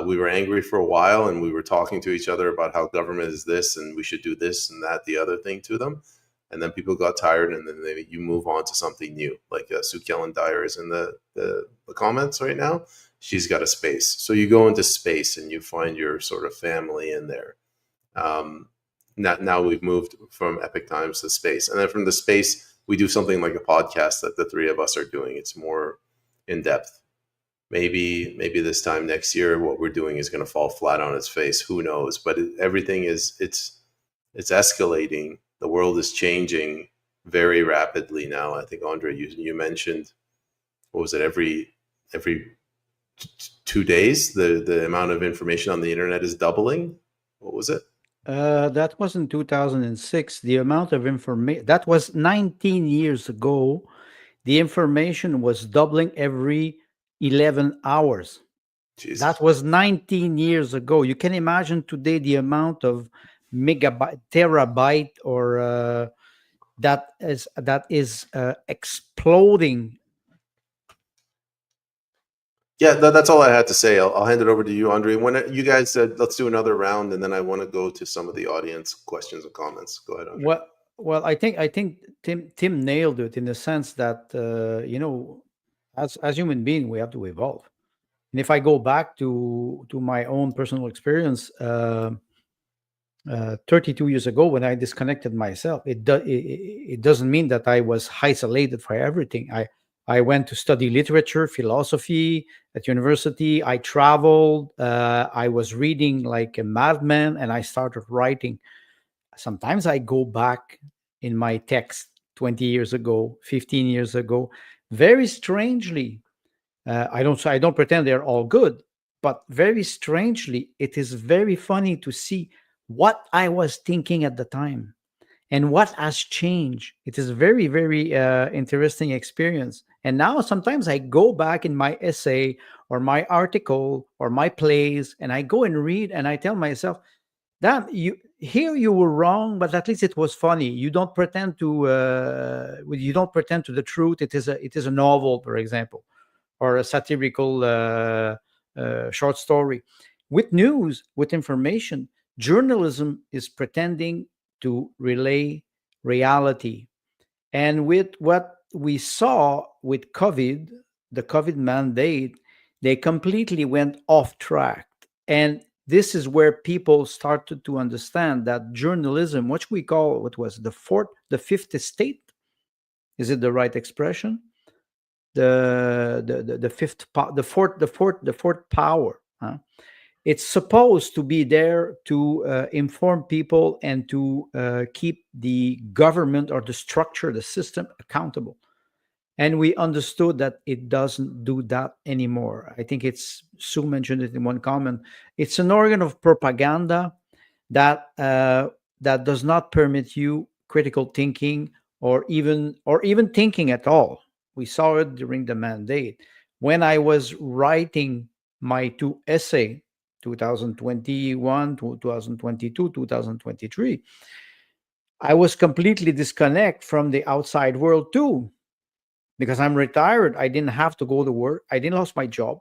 We were angry for a while, and we were talking to each other about how government is this and we should do this and that, the other thing to them. And then people got tired, and then you move on to something new. Like Sue Kellen Dyer is in the comments right now. She's got a space. So you go into space and you find your sort of family in there. Now we've moved from Epic Times to space. And then from the space, we do something like a podcast that the three of us are doing. It's more in depth. maybe this time next year what we're doing is going to fall flat on its face. Who knows? But everything is it's escalating. The world is changing very rapidly now. I think Andre, you mentioned, what was it, every 2 days the amount of information on the internet is doubling. What was it? That was in 2006. The amount of information, that was 19 years ago. The information was doubling every 11 hours. Jesus. That was 19 years ago. You can imagine today the amount of megabyte, terabyte, or that is exploding. Yeah, that's all I had to say. I'll hand it over to you, Andre. When you guys said let's do another round, and then I want to go to some of the audience questions and comments. Go ahead, Andre. Well, I think Tim nailed it in the sense that as human being we have to evolve. And if I go back to my own personal experience, 32 years ago when I disconnected myself, it doesn't mean that I was isolated for everything. I went to study literature, philosophy at university. I traveled. I was reading like a madman, and I started writing. Sometimes I go back in my text 20 years ago, 15 years ago. Very strangely, I don't pretend they're all good, but very strangely, it is very funny to see what I was thinking at the time and what has changed. It is a very, very interesting experience. And now sometimes I go back in my essay or my article or my plays, and I go and read, and I tell myself, "Damn, you were wrong, but at least it was funny. You don't pretend to the truth. It is a novel, for example, or a satirical short story." With news, with information, journalism is pretending to relay reality. And with what we saw with COVID, the COVID mandate, they completely went off track. And this is where people started to understand that journalism, what we call, what was the fifth estate, is it the right expression? The fourth power. Huh? It's supposed to be there to inform people and to keep the government or the structure, the system accountable. And we understood that it doesn't do that anymore. I think Sue mentioned it in one comment. It's an organ of propaganda that that does not permit you critical thinking or even thinking at all. We saw it during the mandate. When I was writing my two essay, 2021, 2022, 2023, I was completely disconnect from the outside world too, because I'm retired. I didn't have to go to work. I didn't lose my job.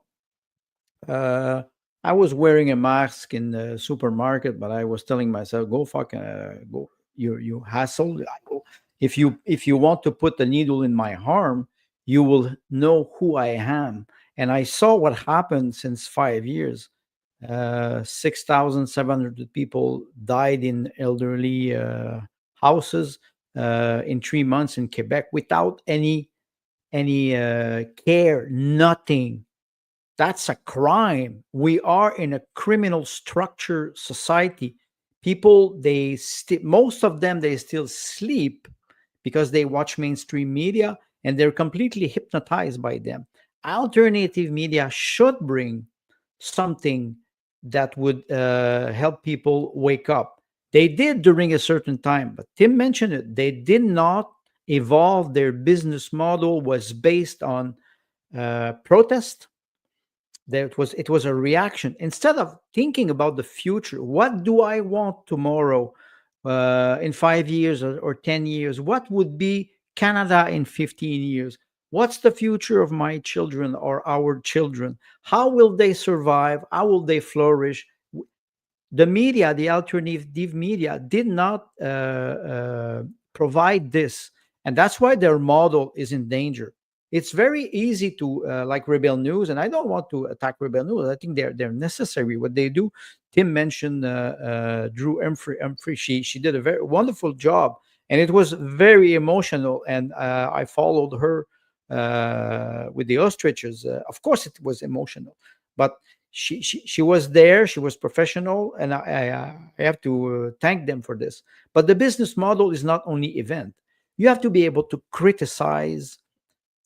I was wearing a mask in the supermarket, but I was telling myself, "Go fuck, go, you hassle. If you want to put the needle in my arm, you will know who I am." And I saw what happened since 5 years. 6,700 people died in elderly houses in 3 months in Quebec without any care, nothing. That's a crime. We are in a criminal structure society. People, most of them, they still sleep because they watch mainstream media and they're completely hypnotized by them. Alternative media should bring something that would help people wake up. They did during a certain time, but Tim mentioned it. They did not evolve. Their business model was based on protest. It was a reaction. Instead of thinking about the future, what do I want tomorrow, in 5 years or 10 years? What would be Canada in 15 years? What's the future of my children or our children? How will they survive? How will they flourish? The media, the alternative media, did not provide this. And that's why their model is in danger. It's very easy to like Rebel News, and I don't want to attack Rebel News. I think they're necessary. What they do, Tim mentioned Drew Humphrey. She did a very wonderful job, and it was very emotional. And I followed her with the ostriches. Of course, it was emotional, but she was there. She was professional, and I have to thank them for this. But the business model is not only event. You have to be able to criticize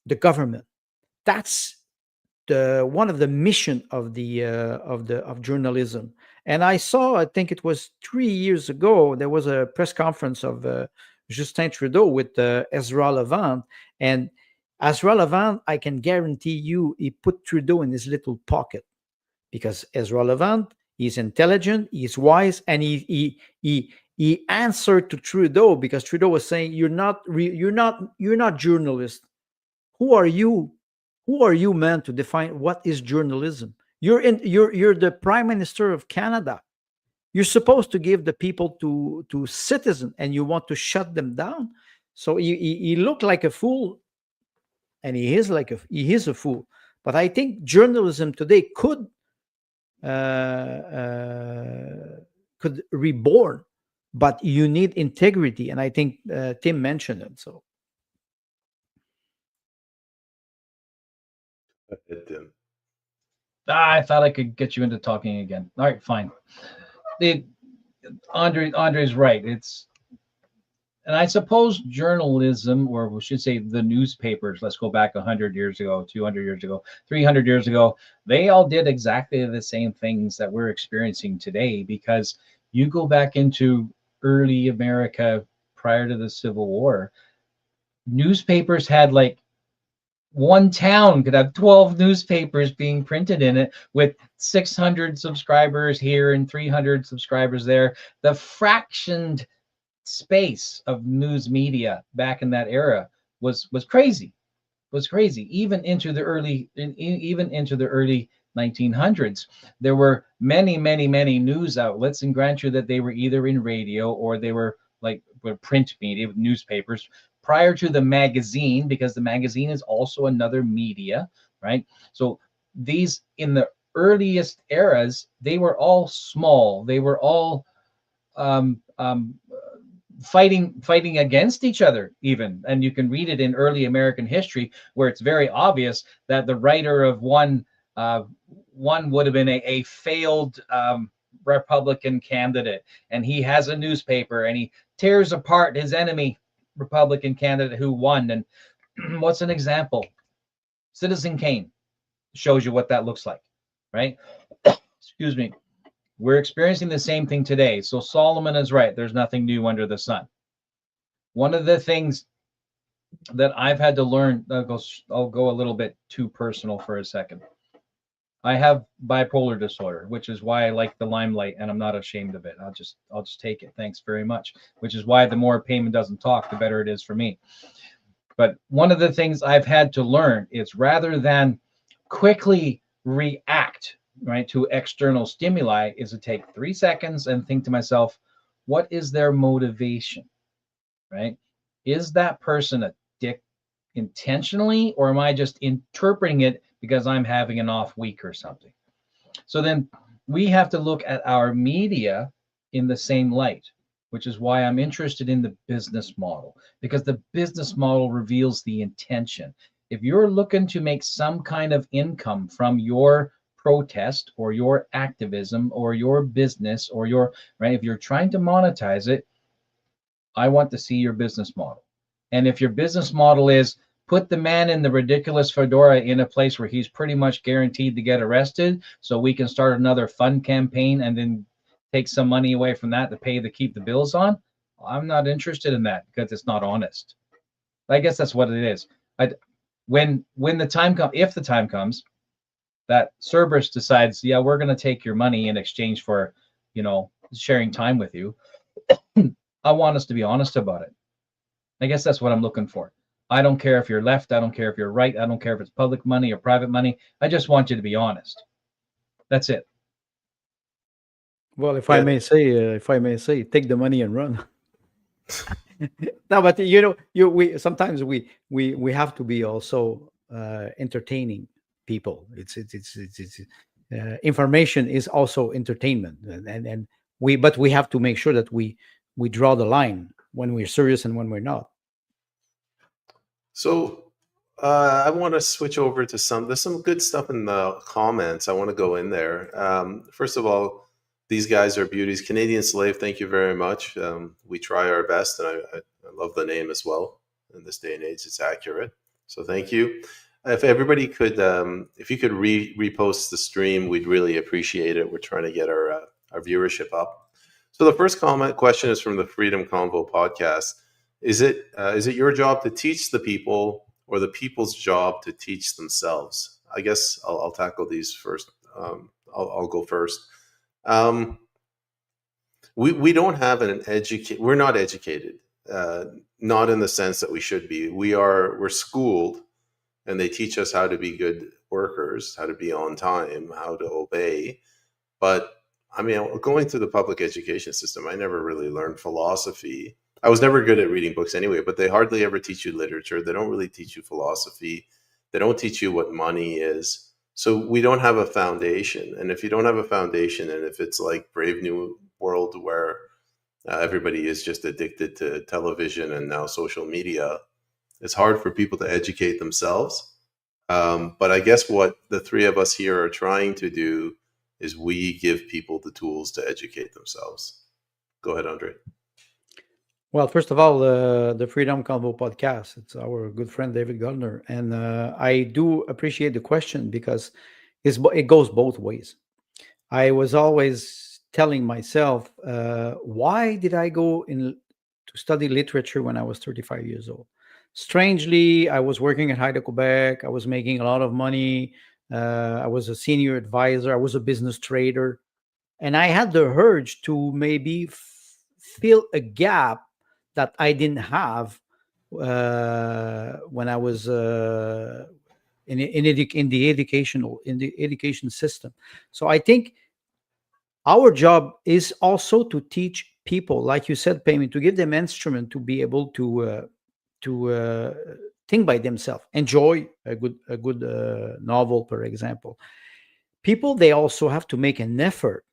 the government. That's the one of the mission of the journalism. And I saw, I think it was 3 years ago, there was a press conference of Justin Trudeau with Ezra Levant. And Ezra Levant, I can guarantee you, he put Trudeau in his little pocket, because Ezra Levant, he's intelligent, he's wise, and he answered to Trudeau, because Trudeau was saying, you're not journalist. Who are you? Who are you, man, to define what is journalism? You're the Prime Minister of Canada. You're supposed to give the people to citizens, and you want to shut them down. So he looked like a fool, and he is a fool. But I think journalism today could reborn, but you need integrity, and I think Tim mentioned it. So I thought I could get you into talking again. All right, fine. Andre's right. And I suppose journalism, or we should say the newspapers, let's go back 100 years ago, 200 years ago, 300 years ago, they all did exactly the same things that we're experiencing today. Because you go back into early America prior to the Civil War, newspapers had like one town could have 12 newspapers being printed in it, with 600 subscribers here and 300 subscribers there. The fractioned space of news media back in that era was crazy, even into the early 1900s. There were many news outlets, and grant you that they were either in radio or they were print media with newspapers prior to the magazine, because the magazine is also another media, right? So these, in the earliest eras, they were all small. They were all fighting against each other even. And you can read it in early American history, where it's very obvious that the writer of one would have been a failed Republican candidate, and he has a newspaper and he tears apart his enemy Republican candidate who won. And what's an example? Citizen Kane shows you what that looks like, right? Excuse me. We're experiencing the same thing today. So Solomon is right. There's nothing new under the sun. One of the things that I've had to learn, I'll go a little bit too personal for a second. I have bipolar disorder, which is why I like the limelight, and I'm not ashamed of it. I'll just take it. Thanks very much. Which is why the more Payman doesn't talk, the better it is for me. But one of the things I've had to learn is, rather than quickly react, right, to external stimuli, is to take 3 seconds and think to myself, what is their motivation, right? Is that person a dick intentionally, or am I just interpreting it because I'm having an off week or something? So then we have to look at our media in the same light, which is why I'm interested in the business model, because the business model reveals the intention. If you're looking to make some kind of income from your protest or your activism or your business or if you're trying to monetize it, I want to see your business model. And if your business model is put the man in the ridiculous fedora in a place where he's pretty much guaranteed to get arrested, so we can start another fund campaign and then take some money away from that to keep the bills on, I'm not interested in that, because it's not honest. I guess that's what it is. When the time comes, if the time comes that Cerberus decides, yeah, we're going to take your money in exchange for, sharing time with you, I want us to be honest about it. I guess that's what I'm looking for. I don't care if you're left. I don't care if you're right. I don't care if it's public money or private money. I just want you to be honest. That's it. Well, if I may say, take the money and run. No, but we sometimes we have to be also entertaining people. It's information is also entertainment, and we have to make sure that we draw the line when we're serious and when we're not. So I want to switch over to there's some good stuff in the comments. I want to go in there. First of all, these guys are beauties. Canadian Slave, thank you very much. We try our best, and I love the name as well. In this day and age, it's accurate. So thank you. If everybody could, if you could repost the stream, we'd really appreciate it. We're trying to get our viewership up. So the first question is from the Freedom Convo podcast. Is it your job to teach the people, or the people's job to teach themselves? I guess I'll tackle these first. I'll go first. We don't have we're not educated, not in the sense that we should be. We're schooled, and they teach us how to be good workers, how to be on time, how to obey. But I mean, going through the public education system, I never really learned philosophy. I was never good at reading books anyway, but they hardly ever teach you literature. They don't really teach you philosophy. They don't teach you what money is. So we don't have a foundation. And if you don't have a foundation, and if it's like Brave New World, where everybody is just addicted to television and now social media, it's hard for people to educate themselves. But I guess what the three of us here are trying to do is we give people the tools to educate themselves. Go ahead, Andre. Well, first of all, the Freedom Convo podcast, it's our good friend David Gardner. And I do appreciate the question because it goes both ways. I was always telling myself, why did I go to study literature when I was 35 years old? Strangely, I was working at Hydro-Quebec. I was making a lot of money. I was a senior advisor. I was a business trader. And I had the urge to maybe fill a gap that I didn't have when I was in the education system. So I think our job is also to teach people, like you said, Payment, to give them instrument to be able to think by themselves, enjoy a good novel, for example. People, they also have to make an effort.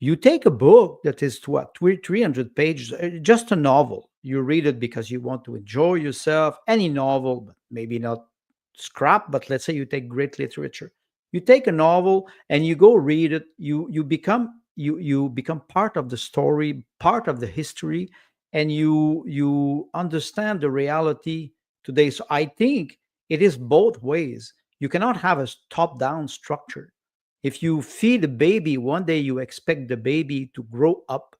You take a book that is 300 pages, just a novel. You read it because you want to enjoy yourself. Any novel, but maybe not scrap, but let's say you take great literature. You take a novel and you go read it. You become part of the story, part of the history, and you understand the reality today. So I think it is both ways. You cannot have a top-down structure. If you feed a baby, one day you expect the baby to grow up.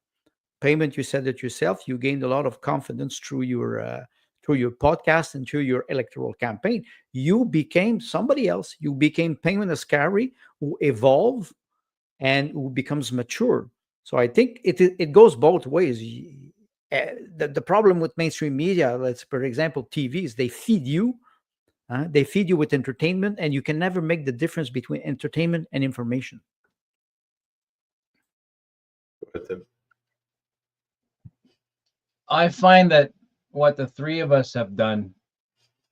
Payment, you said it yourself. You gained a lot of confidence through your podcast and through your electoral campaign. You became somebody else. You became Payment Ascari, who evolve and who becomes mature. So I think it goes both ways. The problem with mainstream media, let's, for example, TVs, they feed you. They feed you with entertainment, and you can never make the difference between entertainment and information. I find that what the three of us have done,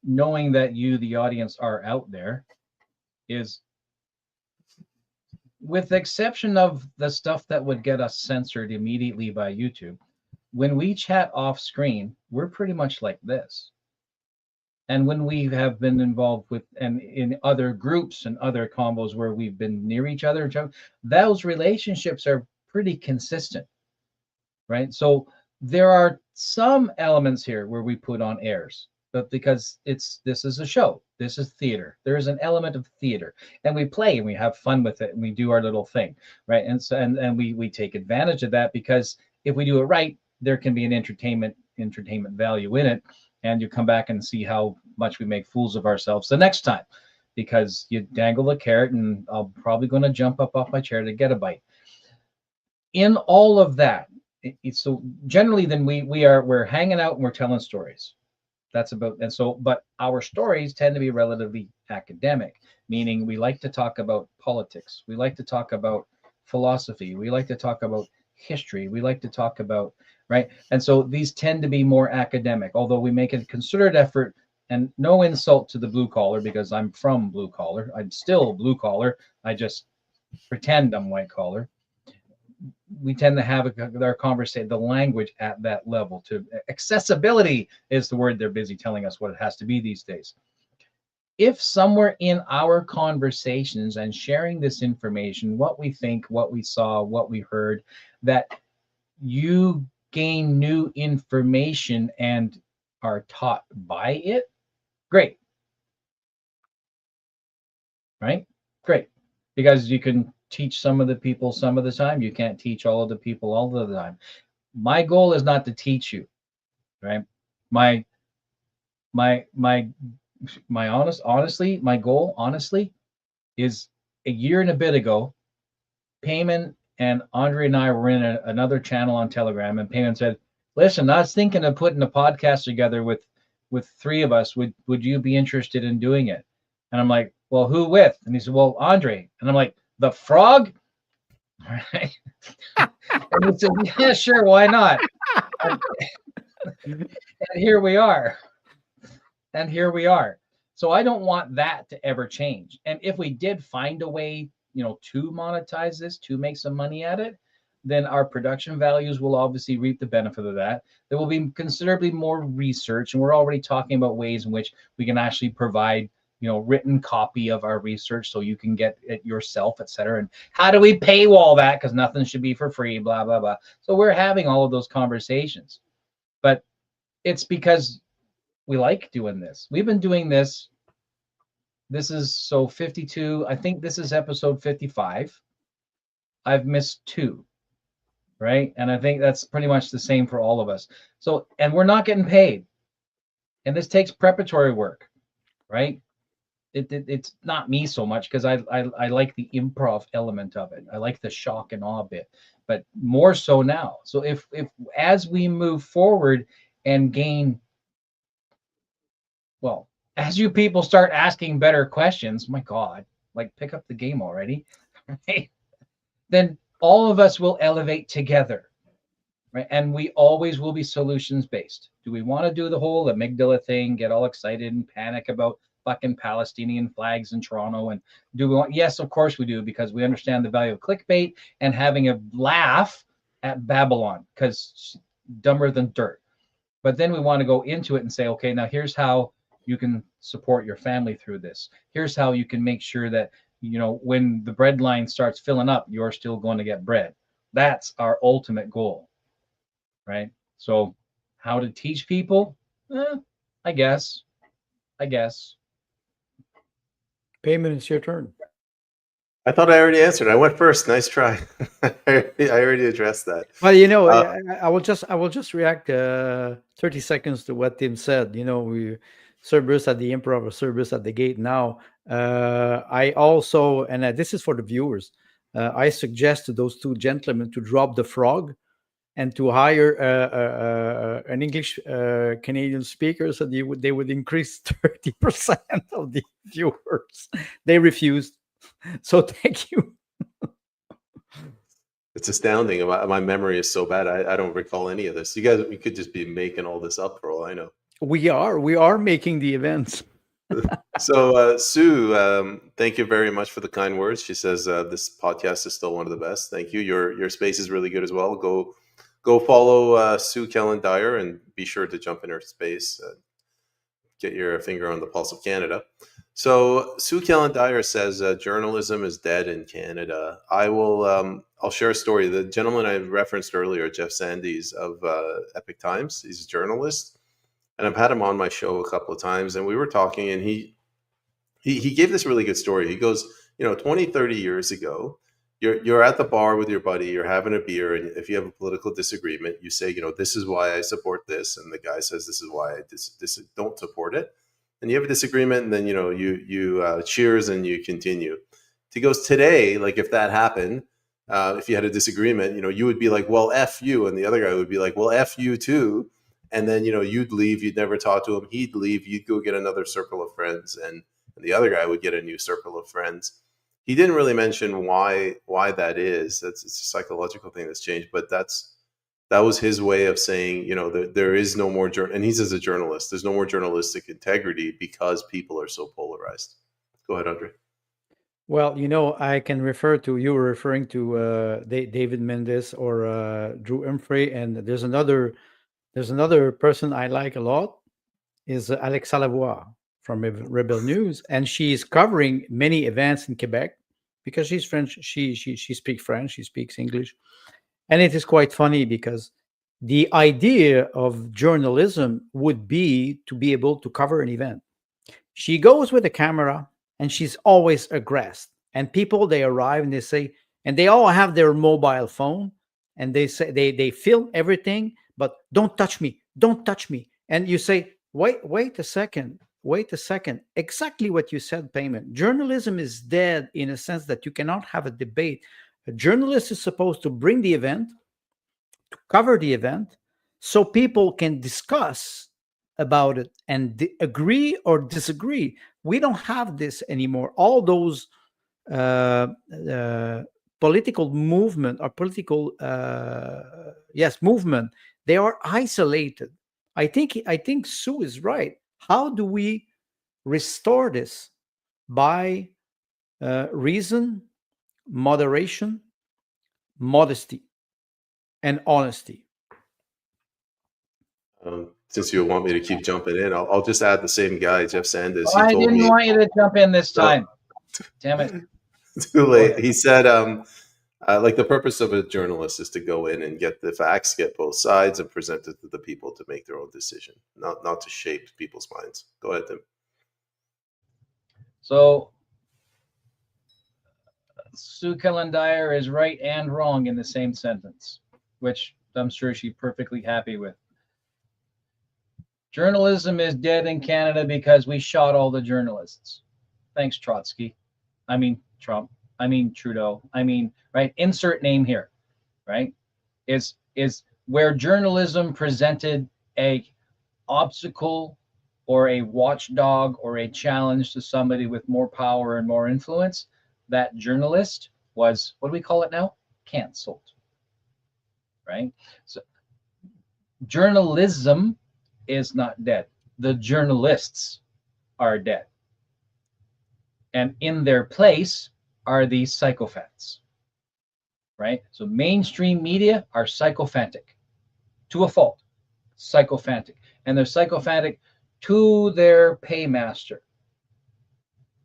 knowing that you, the audience, are out there, is, with the exception of the stuff that would get us censored immediately by YouTube, when we chat off screen, we're pretty much like this. And when we have been involved with and in other groups and other combos where we've been near each other, those relationships are pretty consistent, right? So there are some elements here where we put on airs, but because this is a show, this is theater. There is an element of theater, and we play and we have fun with it, and we do our little thing, right? And so and we take advantage of that, because if we do it right, there can be an entertainment value in it. And you come back and see how much we make fools of ourselves the next time, because you dangle the carrot and I'm probably going to jump up off my chair to get a bite. In all of that, so generally then we're hanging out and we're telling stories. That's about, and so, but our stories tend to be relatively academic, meaning we like to talk about politics. We like to talk about philosophy. We like to talk about history. We like to talk about, right? And so these tend to be more academic, although we make a concerted effort, and no insult to the blue collar, because I'm from blue collar. I'm still blue collar. I just pretend I'm white collar. We tend to have our conversation, the language at that level. To accessibility is the word they're busy telling us what it has to be these days. if somewhere in our conversations and sharing this information, what we think, what we saw, what we heard, that you gain new information and are taught by it, great, right? Great. Because you can teach some of the people some of the time. You can't teach all of the people all of the time. My goal is not to teach you, right? My my my my honestly, my goal honestly is a year and a bit ago, Payman and Andre and I were in another channel on Telegram, and Payman said, "Listen, I was thinking of putting a podcast together with three of us. Would you be interested in doing it?" And I'm like, "Well, who with?" And he said, "Well, Andre." And I'm like, "The frog?" Right? And he said, "Yeah, sure, why not?" And, and here we are. And here we are. So I don't want that to ever change. And if we did find a way, to monetize this, to make some money at it, then our production values will obviously reap the benefit of that. There will be considerably more research, and we're already talking about ways in which we can actually provide, written copy of our research so you can get it yourself, et cetera. And how do we paywall that? Because nothing should be for free, blah, blah, blah. So we're having all of those conversations. But it's because we like doing this. We've been doing this. This is 52. I think this is episode 55. I've missed 2, right? And I think that's pretty much the same for all of us. So, and we're not getting paid. And this takes preparatory work, right? It's not me so much because I like the improv element of it. I like the shock and awe bit, but more so now. So if as we move forward and gain, well, as you people start asking better questions, my God, like pick up the game already, right? Then all of us will elevate together, right? And we always will be solutions based. Do we want to do the whole amygdala thing, get all excited and panic about fucking Palestinian flags in Toronto? And do we want? Yes, of course we do, because we understand the value of clickbait and having a laugh at Babylon, because dumber than dirt. But then we want to go into it and say, okay, now here's how you can support your family through this. Here's how you can make sure that, when the bread line starts filling up, you're still going to get bread. That's our ultimate goal, right? So how to teach people? I guess. Payman, it's your turn. I thought I already answered. I went first. Nice try. I already addressed that. Well, Uh, I will just react 30 seconds to what Tim said. We Cerberus at the improv or Cerberus at the gate now. I also, and this is for the viewers, I suggest to those two gentlemen to drop the frog and to hire an English Canadian speaker, so they would increase 30% of the viewers. They refused. So thank you. it's astounding. My memory is so bad. I don't recall any of this. We could just be making all this up for all I know. We are making the events. So, Sue, thank you very much for the kind words. She says this podcast is still one of the best. Thank you. Your space is really good as well. Go follow Sue Kellen Dyer and be sure to jump in her space. Get your finger on the pulse of Canada. So Sue Kellen Dyer says journalism is dead in Canada. I'll share a story. The gentleman I referenced earlier, Jeff Sandys of Epic Times, he's a journalist, and I've had him on my show a couple of times, and we were talking, and he gave this really good story. He goes, 20, 30 years ago, you're at the bar with your buddy, you're having a beer, and if you have a political disagreement, you say, this is why I support this, and the guy says, this is why I don't support it, and you have a disagreement, and then you cheers and you continue. He goes, today, like if that happened, if you had a disagreement, you would be like, well, F you, and the other guy would be like, well, F you too, and then you'd leave, you'd never talk to him, he'd leave, you'd go get another circle of friends, and the other guy would get a new circle of friends. He didn't really mention why that is. It's a psychological thing that's changed, but that was his way of saying, there is no more and he's as a journalist, there's no more journalistic integrity because people are so polarized. Go ahead, Andre. Well, I can refer to, you were referring to David Mendes or Drew Humphrey, and there's another person I like a lot is Alex Salavois. from Rebel News, and she's covering many events in Quebec because she's French. She speaks French. She speaks English, and it is quite funny because the idea of journalism would be to be able to cover an event. She goes with a camera, and she's always aggressed. And people, they arrive and they say, and they all have their mobile phone, and they say they film everything, but don't touch me, don't touch me. And you say, wait a second, wait a second. Exactly what you said, Payment. Journalism is dead in a sense that you cannot have a debate. A journalist is supposed to bring the event, to cover the event, so people can discuss about it and agree or disagree. We don't have this anymore. All those uh, uh, political movement or political movement, they are isolated. I think Sue is right. How do we restore this? By reason, moderation, modesty, and honesty. Since you want me to keep jumping in, I'll just add the same guy, Jeff Sanders. Oh, He I told didn't me want you to jump in this time. Damn it. too late. He said, like the purpose of a journalist is to go in and get the facts, get both sides, and present it to the people to make their own decision, not to shape people's minds. Go ahead, Tim. So Sue Dyer is right and wrong in the same sentence, which I'm sure she's perfectly happy with. Journalism is dead in Canada because we shot all the journalists. Thanks, Trotsky. I mean, Trump. I mean, Trudeau. I mean, right? Insert name here, right? Is where journalism presented a obstacle or a watchdog or a challenge to somebody with more power and more influence, that journalist was, what do we call it now? Canceled, right? So journalism is not dead. The journalists are dead. And in their place are these sycophants, right? So mainstream media are sycophantic to a fault, sycophantic. And they're sycophantic to their paymaster,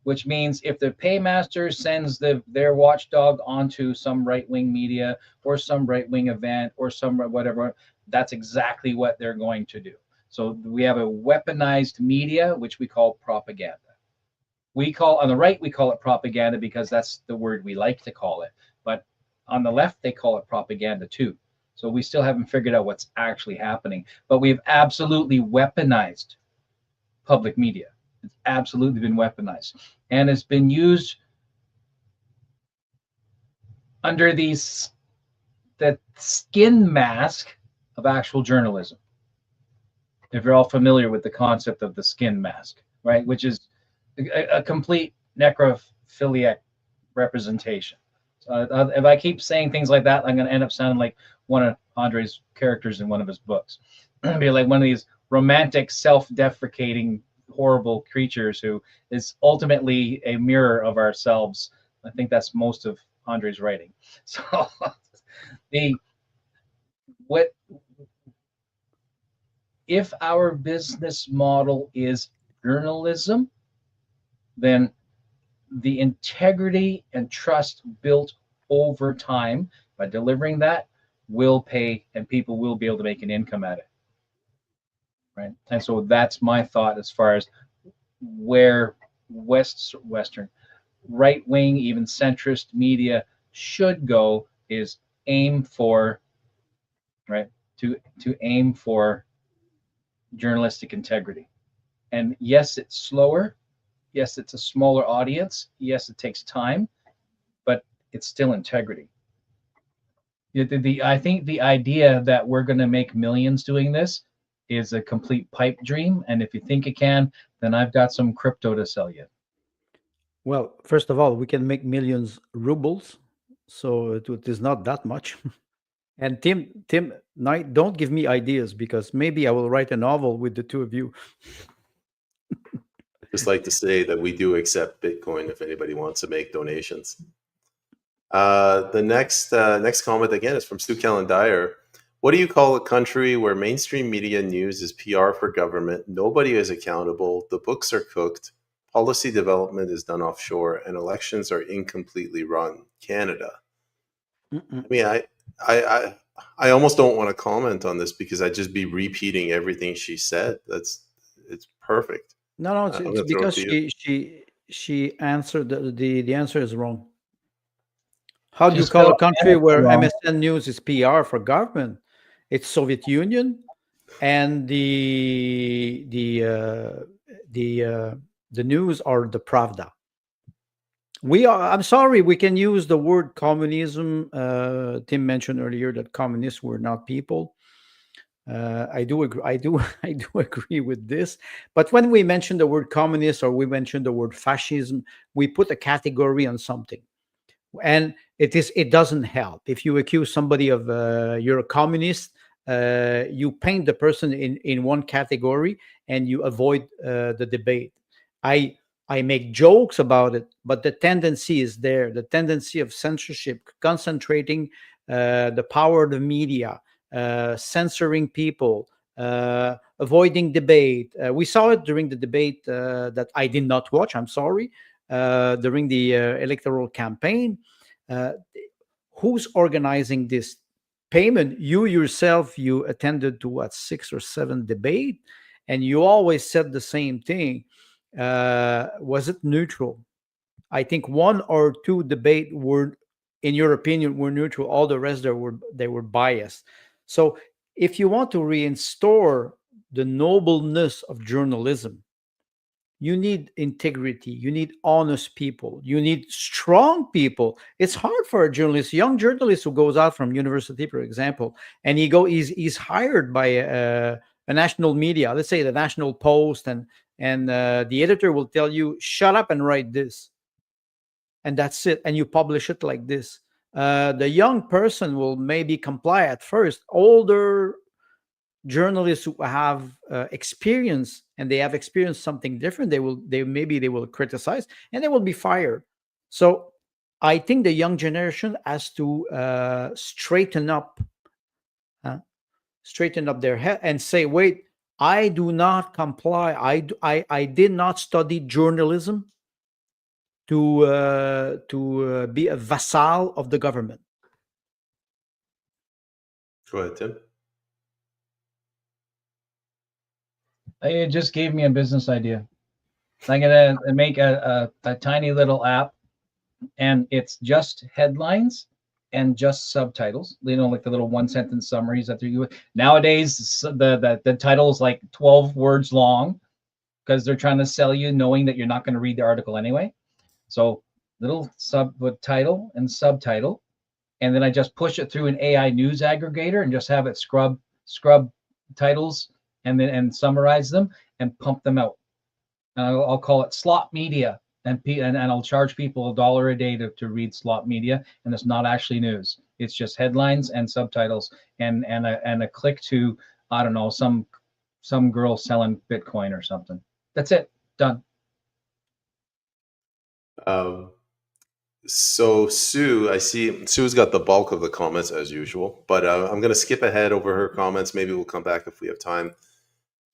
which means if the paymaster sends their watchdog onto some right-wing media or some right-wing event or some whatever, that's exactly what they're going to do. So we have a weaponized media, which we call propaganda. We call, on the right, we call it propaganda because that's the word we like to call it. But on the left, they call it propaganda too. So we still haven't figured out what's actually happening. But we've absolutely weaponized public media. It's absolutely been weaponized. And it's been used under the skin mask of actual journalism. If you're all familiar with the concept of the skin mask, right? Which is a complete necrophiliac representation. So if I keep saying things like that, I'm going to end up sounding like one of Andre's characters in one of his books. Be like one of these romantic, self-deprecating, horrible creatures who is ultimately a mirror of ourselves. I think that's most of Andre's writing. So if our business model is journalism, then the integrity and trust built over time by delivering that will pay, and people will be able to make an income at it, right? And so that's my thought as far as where Western right-wing, even centrist media should go, is aim for, right, to aim for journalistic integrity. And yes, it's slower. Yes, it's a smaller audience. Yes, it takes time, but it's still integrity. I think the idea that we're going to make millions doing this is a complete pipe dream. And if you think it can, then I've got some crypto to sell you. Well, first of all, we can make millions rubles, so it is not that much. And Tim, don't give me ideas because maybe I will write a novel with the two of you. Just like to say that we do accept Bitcoin if anybody wants to make donations. The next comment again is from Sue Dyer. What do you call a country where mainstream media news is PR for government? Nobody is accountable. The books are cooked. Policy development is done offshore, and elections are incompletely run. Canada. Mm-mm. I mean, I, I almost don't want to comment on this because I'd just be repeating everything she said. It's perfect. No, I'm it's going to throw it because to you. she answered the answer is wrong. How do you Just call spell a country Canada where wrong. MSN News is PR for government? It's Soviet Union, and the news are the Pravda. We are. I'm sorry. We can use the word communism. Tim mentioned earlier that communists were not people. I do agree. I do. I do agree with this. But when we mention the word communist or we mention the word fascism, we put a category on something, and it doesn't help if you accuse somebody of you're a communist. You paint the person in one category and you avoid the debate. I i make jokes about it, but the tendency is there, the tendency of censorship, concentrating the power of the media, censoring people, avoiding debate. We saw it during the debate that I did not watch, I'm sorry, during the electoral campaign. uh, who's organizing this payment? You yourself, you attended to what, 6 or 7 debate, and you always said the same thing. Was it neutral? I think 1 or 2 debate were, in your opinion, were neutral. All the rest they were biased. So if you want to reinstore the nobleness of journalism, you need integrity, you need honest people, you need strong people. It's hard for a journalist, young journalist who goes out from university, for example, and he's hired by a national media, let's say the National Post, and the editor will tell you, shut up and write this, and that's it, and you publish it like this. The young person will maybe comply at first. Older journalists who have experience, and they have experienced something different, they will criticize and they will be fired. So I think the young generation has to uh, straighten up their head and say, wait, I do not comply. I did not study journalism to be a vassal of the government. Go ahead, Tim. It just gave me a business idea. I'm gonna make a tiny little app, and it's just headlines and just subtitles. You know, like the little 1 sentence summaries that they're doing nowadays. The title is like 12 words long because they're trying to sell you, knowing that you're not going to read the article anyway. So little subtitle and subtitle, and then I just push it through an AI news aggregator and just have it scrub titles and summarize them and pump them out. And I'll call it slot media, and I'll charge people $1 a day to read slot media, and it's not actually news. It's just headlines and subtitles and a click to, I don't know, some girl selling Bitcoin or something. That's it. Done. Um, so Sue, I see Sue's got the bulk of the comments as usual, but I'm going to skip ahead over her comments. Maybe we'll come back if we have time.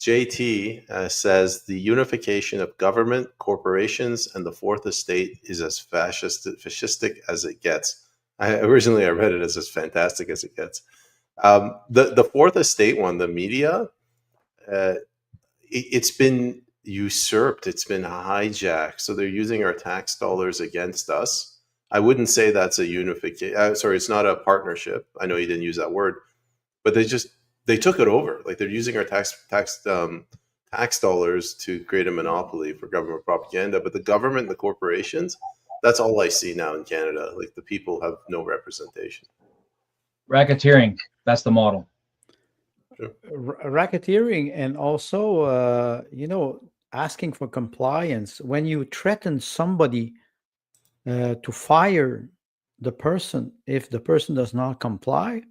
JT says the unification of government, corporations, and the fourth estate is as fascistic as it gets. Originally I read it as fantastic as it gets. The fourth estate one, the media, it's been usurped. It's been hijacked. So they're using our tax dollars against us. I wouldn't say that's a unification. Sorry, it's not a partnership. I know you didn't use that word, but they took it over. Like they're using our tax dollars to create a monopoly for government propaganda. But the government, the corporations, that's all I see now in Canada. Like the people have no representation. Racketeering. That's the model. Racketeering, and also asking for compliance. When you threaten somebody to fire the person if the person does not comply,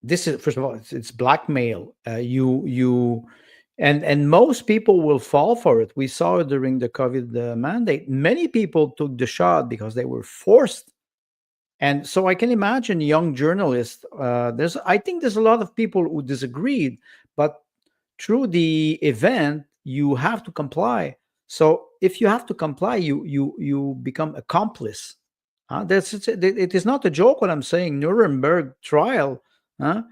this is, first of all, it's blackmail. And most people will fall for it. We saw it during the COVID mandate. Many people took the shot because they were forced, And so I can imagine young journalists. I think there's a lot of people who disagreed, but through the event, you have to comply. So if you have to comply, you become accomplice. It is not a joke what I'm saying. Nuremberg trial. Huh?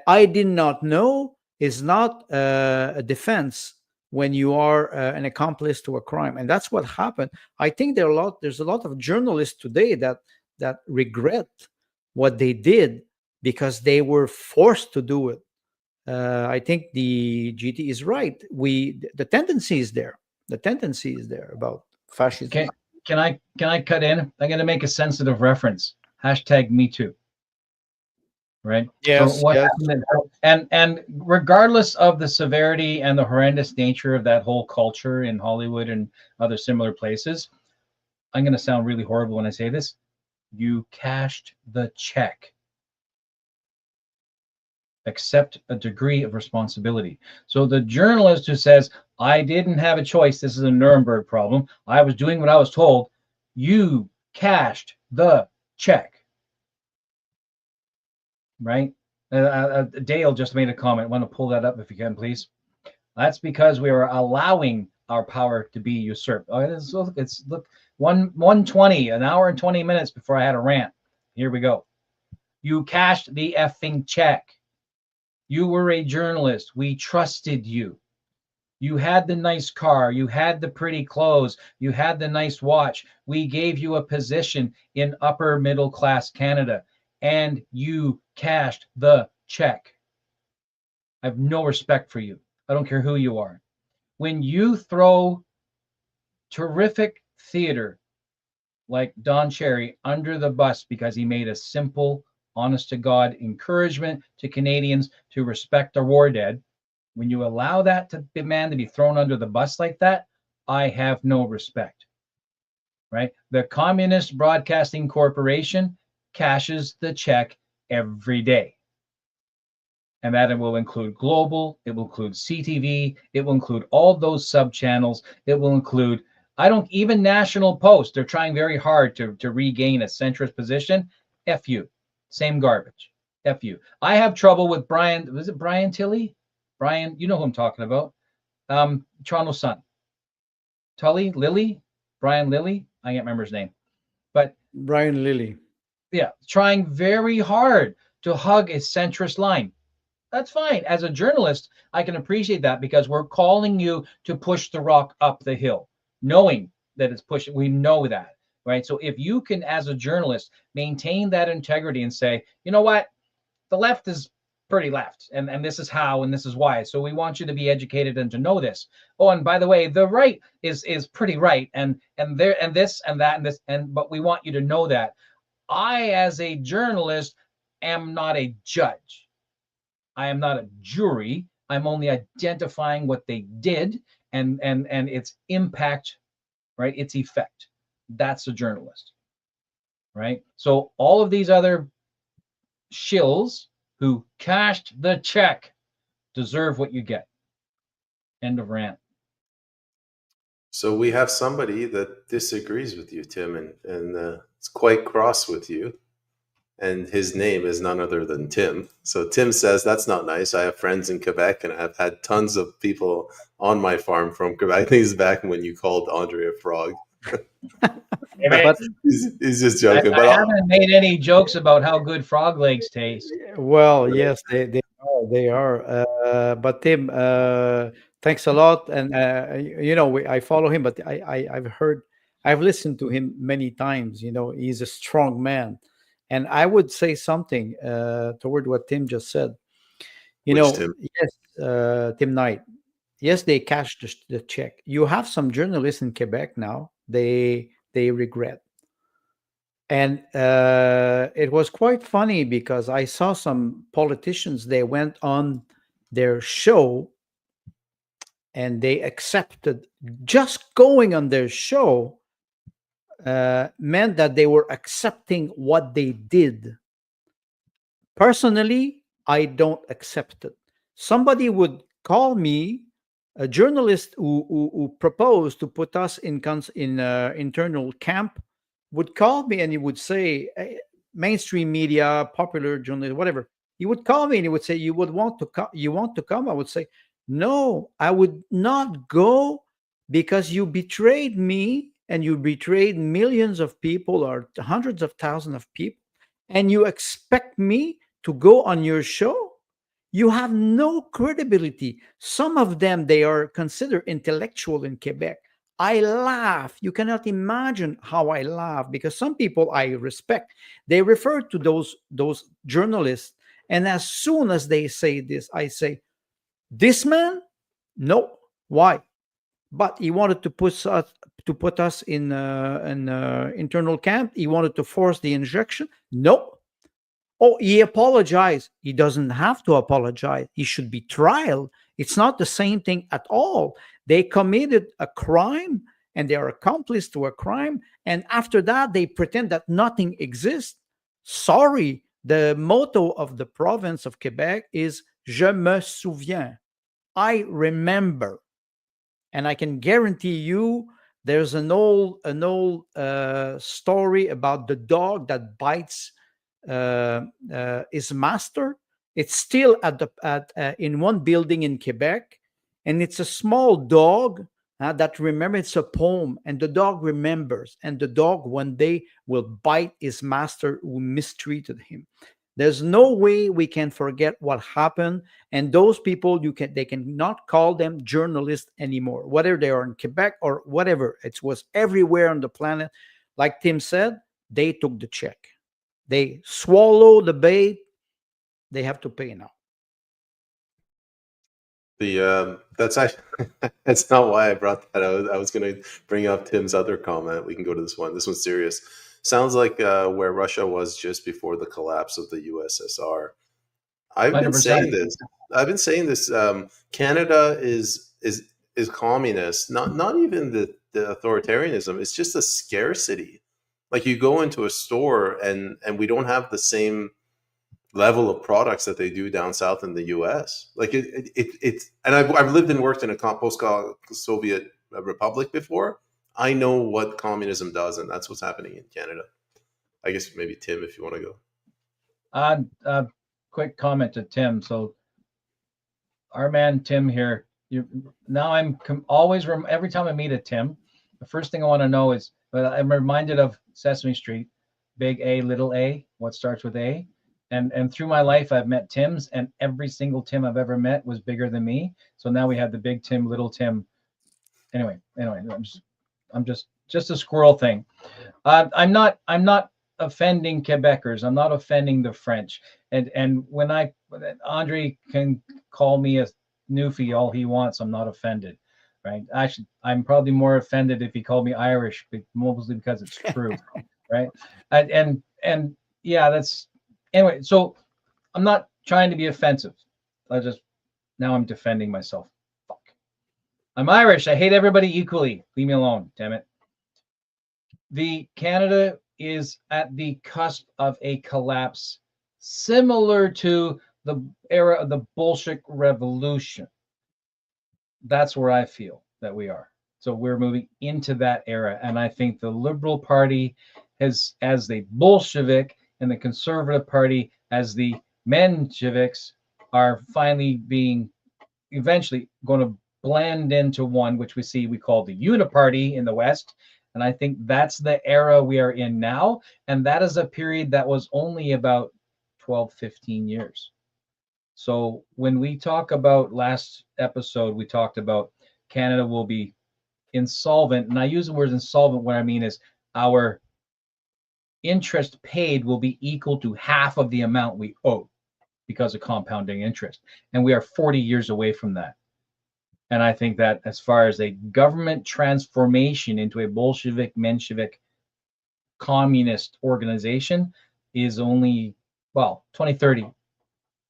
I did not know is not a defense when you are an accomplice to a crime, and that's what happened. I think there's a lot of journalists today that regret what they did because they were forced to do it. I think the GT is right. The tendency is there. The tendency is there about fascism. Can I cut in? I'm going to make a sensitive reference. Hashtag Me Too. Right. So Yes, what yes. happened? And regardless of the severity and the horrendous nature of that whole culture in Hollywood and other similar places, I'm going to sound really horrible when I say this. You cashed the check. Accept a degree of responsibility. So the journalist who says, I didn't have a choice, this is a Nuremberg problem, I was doing what I was told, you cashed the check. Right? Dale just made a comment. I want to pull that up if you can, please. That's because we are allowing our power to be usurped. Oh, look 120, an hour and 20 minutes before I had a rant. Here we go. You cashed the effing check. You were a journalist. We trusted you. You had the nice car. You had the pretty clothes. You had the nice watch. We gave you a position in upper middle class Canada, and you cashed the check. I have no respect for you. I don't care who you are. When you throw terrific theater like Don Cherry under the bus because he made a simple, honest to God encouragement to Canadians to respect our war dead, when you allow that man to be thrown under the bus like that, I have no respect. Right? The Communist Broadcasting Corporation cashes the check every day. And that it will include Global, it will include CTV, it will include all those sub channels, it will include, even National Post, they're trying very hard to regain a centrist position. F you. Same garbage. F you. I have trouble with Brian, was it Brian Tilley? Brian, you know who I'm talking about. Toronto Sun. Brian Lilly, I can't remember his name. But Brian Lilly. Yeah, trying very hard to hug a centrist line. That's fine. As a journalist, I can appreciate that because we're calling you to push the rock up the hill, knowing that it's pushing. We know that, right? So if you can, as a journalist, maintain that integrity and say, you know what, the left is pretty left, and this is how, and this is why. So we want you to be educated and to know this. Oh, and by the way, the right is pretty right, and there and this and that and this, but we want you to know that. I, as a journalist, am not a judge. I am not a jury. I'm only identifying what they did and its impact, right? Its effect. That's a journalist, right? So all of these other shills who cashed the check deserve what you get. End of rant. So we have somebody that disagrees with you, Tim, and it's quite cross with you. And his name is none other than Tim. So Tim says, that's not nice. I have friends in Quebec, and I've had tons of people on my farm from Quebec. I think it's back when you called Andre a frog. But he's just joking. I haven't made any jokes about how good frog legs taste. well, yes, they are. They are. But Tim, thanks a lot. And I follow him, but I've listened to him many times. He's a strong man, and I would say something toward what Tim just said. Which Tim? Yes, Tim Knight. Yes, they cashed the check. You have some journalists in Quebec now. They regret. And it was quite funny because I saw some politicians, they went on their show and they accepted, just going on their show meant that they were accepting what they did. Personally, I don't accept it. Somebody would call me, a journalist who proposed to put us in internal camp, would call me and he would say, hey, mainstream media, popular journalism, whatever. He would call me and he would say, "You would want to come? You want to come?" I would say, "No, I would not go because you betrayed me and you betrayed millions of people or hundreds of thousands of people, and you expect me to go on your show? You have no credibility." Some of them, they are considered intellectual in Quebec. I laugh. You cannot imagine how I laugh, because some people I respect, they refer to those journalists, and as soon as they say this, I say, "This man, no, why?" But he wanted to put us in an internal camp. He wanted to force the injection. No. Oh, he apologized. He doesn't have to apologize. He should be trial. It's not the same thing at all. They committed a crime and they are accomplice to a crime. And after that, they pretend that nothing exists. Sorry. The motto of the province of Quebec is "Je me souviens." I remember. And I can guarantee you there's an old story about the dog that bites his master. It's still at in one building in Quebec, and it's a small dog that remember. It's a poem, and the dog remembers, and the dog one day will bite his master who mistreated him. There's no way we can forget what happened, and those people, they cannot call them journalists anymore, whether they are in Quebec or whatever. It was everywhere on the planet. Like Tim said, they took the check. They swallow the bait. They have to pay now. That's actually that's not why I brought that. I was going to bring up Tim's other comment. We can go to this one. This one's serious. Sounds like where Russia was just before the collapse of the USSR. I've been 100%. saying this. I've been saying this. Canada is communist. Not even the authoritarianism. It's just a scarcity. Like you go into a store and we don't have the same level of products that they do down south in the U.S. Like it's and I've lived and worked in a post-Soviet republic before. I know what communism does, and that's what's happening in Canada. I guess maybe Tim, if you want to go. Quick comment to Tim. So our man Tim here. Now I'm always every time I meet a Tim, the first thing I want to know is, I'm reminded of Sesame Street, big A, little a, what starts with A. And through my life, I've met Tims, and every single Tim I've ever met was bigger than me. So now we have the big Tim, little Tim. Anyway, I'm just a squirrel thing. I'm not offending Quebecers. I'm not offending the French. And when Andre can call me a newfie all he wants, I'm not offended, right? Actually, I'm probably more offended if he called me Irish, mostly because it's true, right? And yeah, that's. Anyway, so I'm not trying to be offensive. Now I'm defending myself. Fuck. I'm Irish. I hate everybody equally. Leave me alone, damn it. The Canada is at the cusp of a collapse similar to the era of the Bolshevik Revolution. That's where I feel that we are. So we're moving into that era. And I think the Liberal Party has, as the Bolshevik, and the Conservative Party as the Mensheviks, are finally eventually going to blend into one, which we call the Uniparty in the West. And I think that's the era we are in now. And that is a period that was only about 12, 15 years. So when we talk about last episode, we talked about Canada will be insolvent. And I use the word insolvent. What I mean is our interest paid will be equal to half of the amount we owe because of compounding interest. And we are 40 years away from that. And I think that as far as a government transformation into a Bolshevik, Menshevik, communist organization is only, 2030.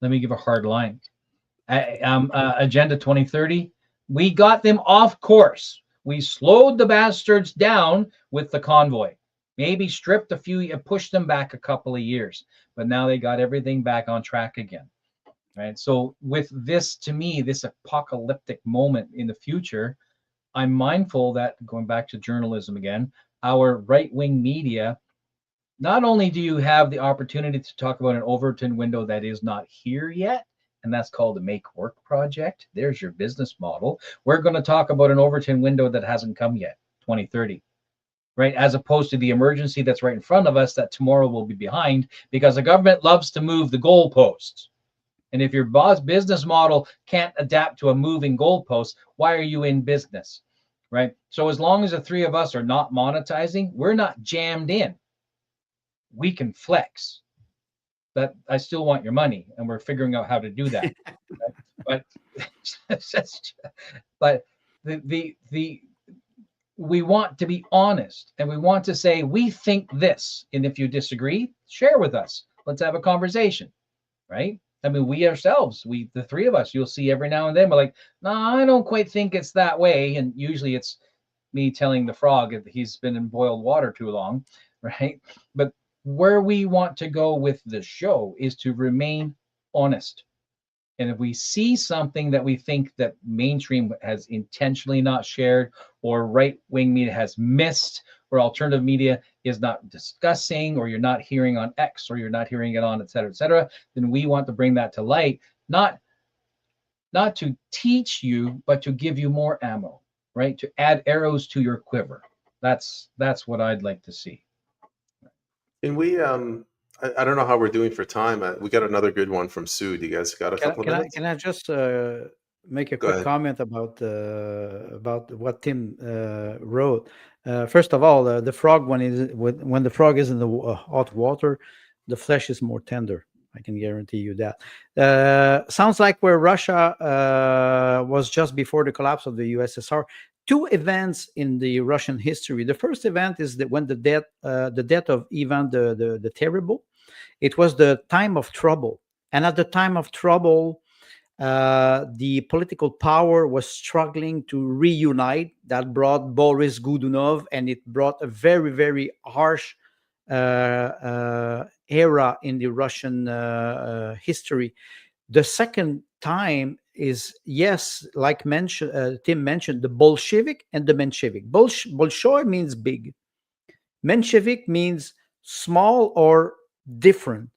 Let me give a hard line. Agenda 2030, we got them off course. We slowed the bastards down with the convoy. Maybe stripped a few, pushed them back a couple of years, but now they got everything back on track again, right? So with this, to me, this apocalyptic moment in the future, I'm mindful that, going back to journalism again, our right-wing media not only do you have the opportunity to talk about an Overton window that is not here yet, and that's called the Make Work Project. There's your business model. We're going to talk about an Overton window that hasn't come yet, 2030, right? As opposed to the emergency that's right in front of us that tomorrow will be behind, because the government loves to move the goalposts. And if your business model can't adapt to a moving goalpost, why are you in business, right? So as long as the three of us are not monetizing, we're not jammed in. We can flex. But I still want your money, and we're figuring out how to do that. Right? But the we want to be honest, and we want to say we think this, and if you disagree, share with us. Let's have a conversation, right? I mean, we ourselves, the three of us, you'll see every now and then we're like, no, I don't quite think it's that way, and usually it's me telling the frog that he's been in boiled water too long, right? But where we want to go with the show is to remain honest. And if we see something that we think that mainstream has intentionally not shared, or right-wing media has missed, or alternative media is not discussing, or you're not hearing on X, or you're not hearing it on et cetera, then we want to bring that to light, not to teach you, but to give you more ammo, right? To add arrows to your quiver. That's what I'd like to see. Can we? I don't know how we're doing for time. We got another good one from Sue. Do you guys got a couple of minutes? Can I just make a Go quick ahead. comment about what Tim wrote? First of all, the frog when the frog is in the hot water, the flesh is more tender. I can guarantee you that. Sounds like where Russia was just before the collapse of the USSR. Two events in the Russian history. The first event is that when the death of Ivan the Terrible. It was the time of trouble, and at the time of trouble, the political power was struggling to reunite. That brought Boris Godunov, and it brought a very, very harsh era in the Russian history. The second time is, yes, like Tim mentioned, the Bolshevik and the Menshevik. Bolshoi means big. Menshevik means small or different.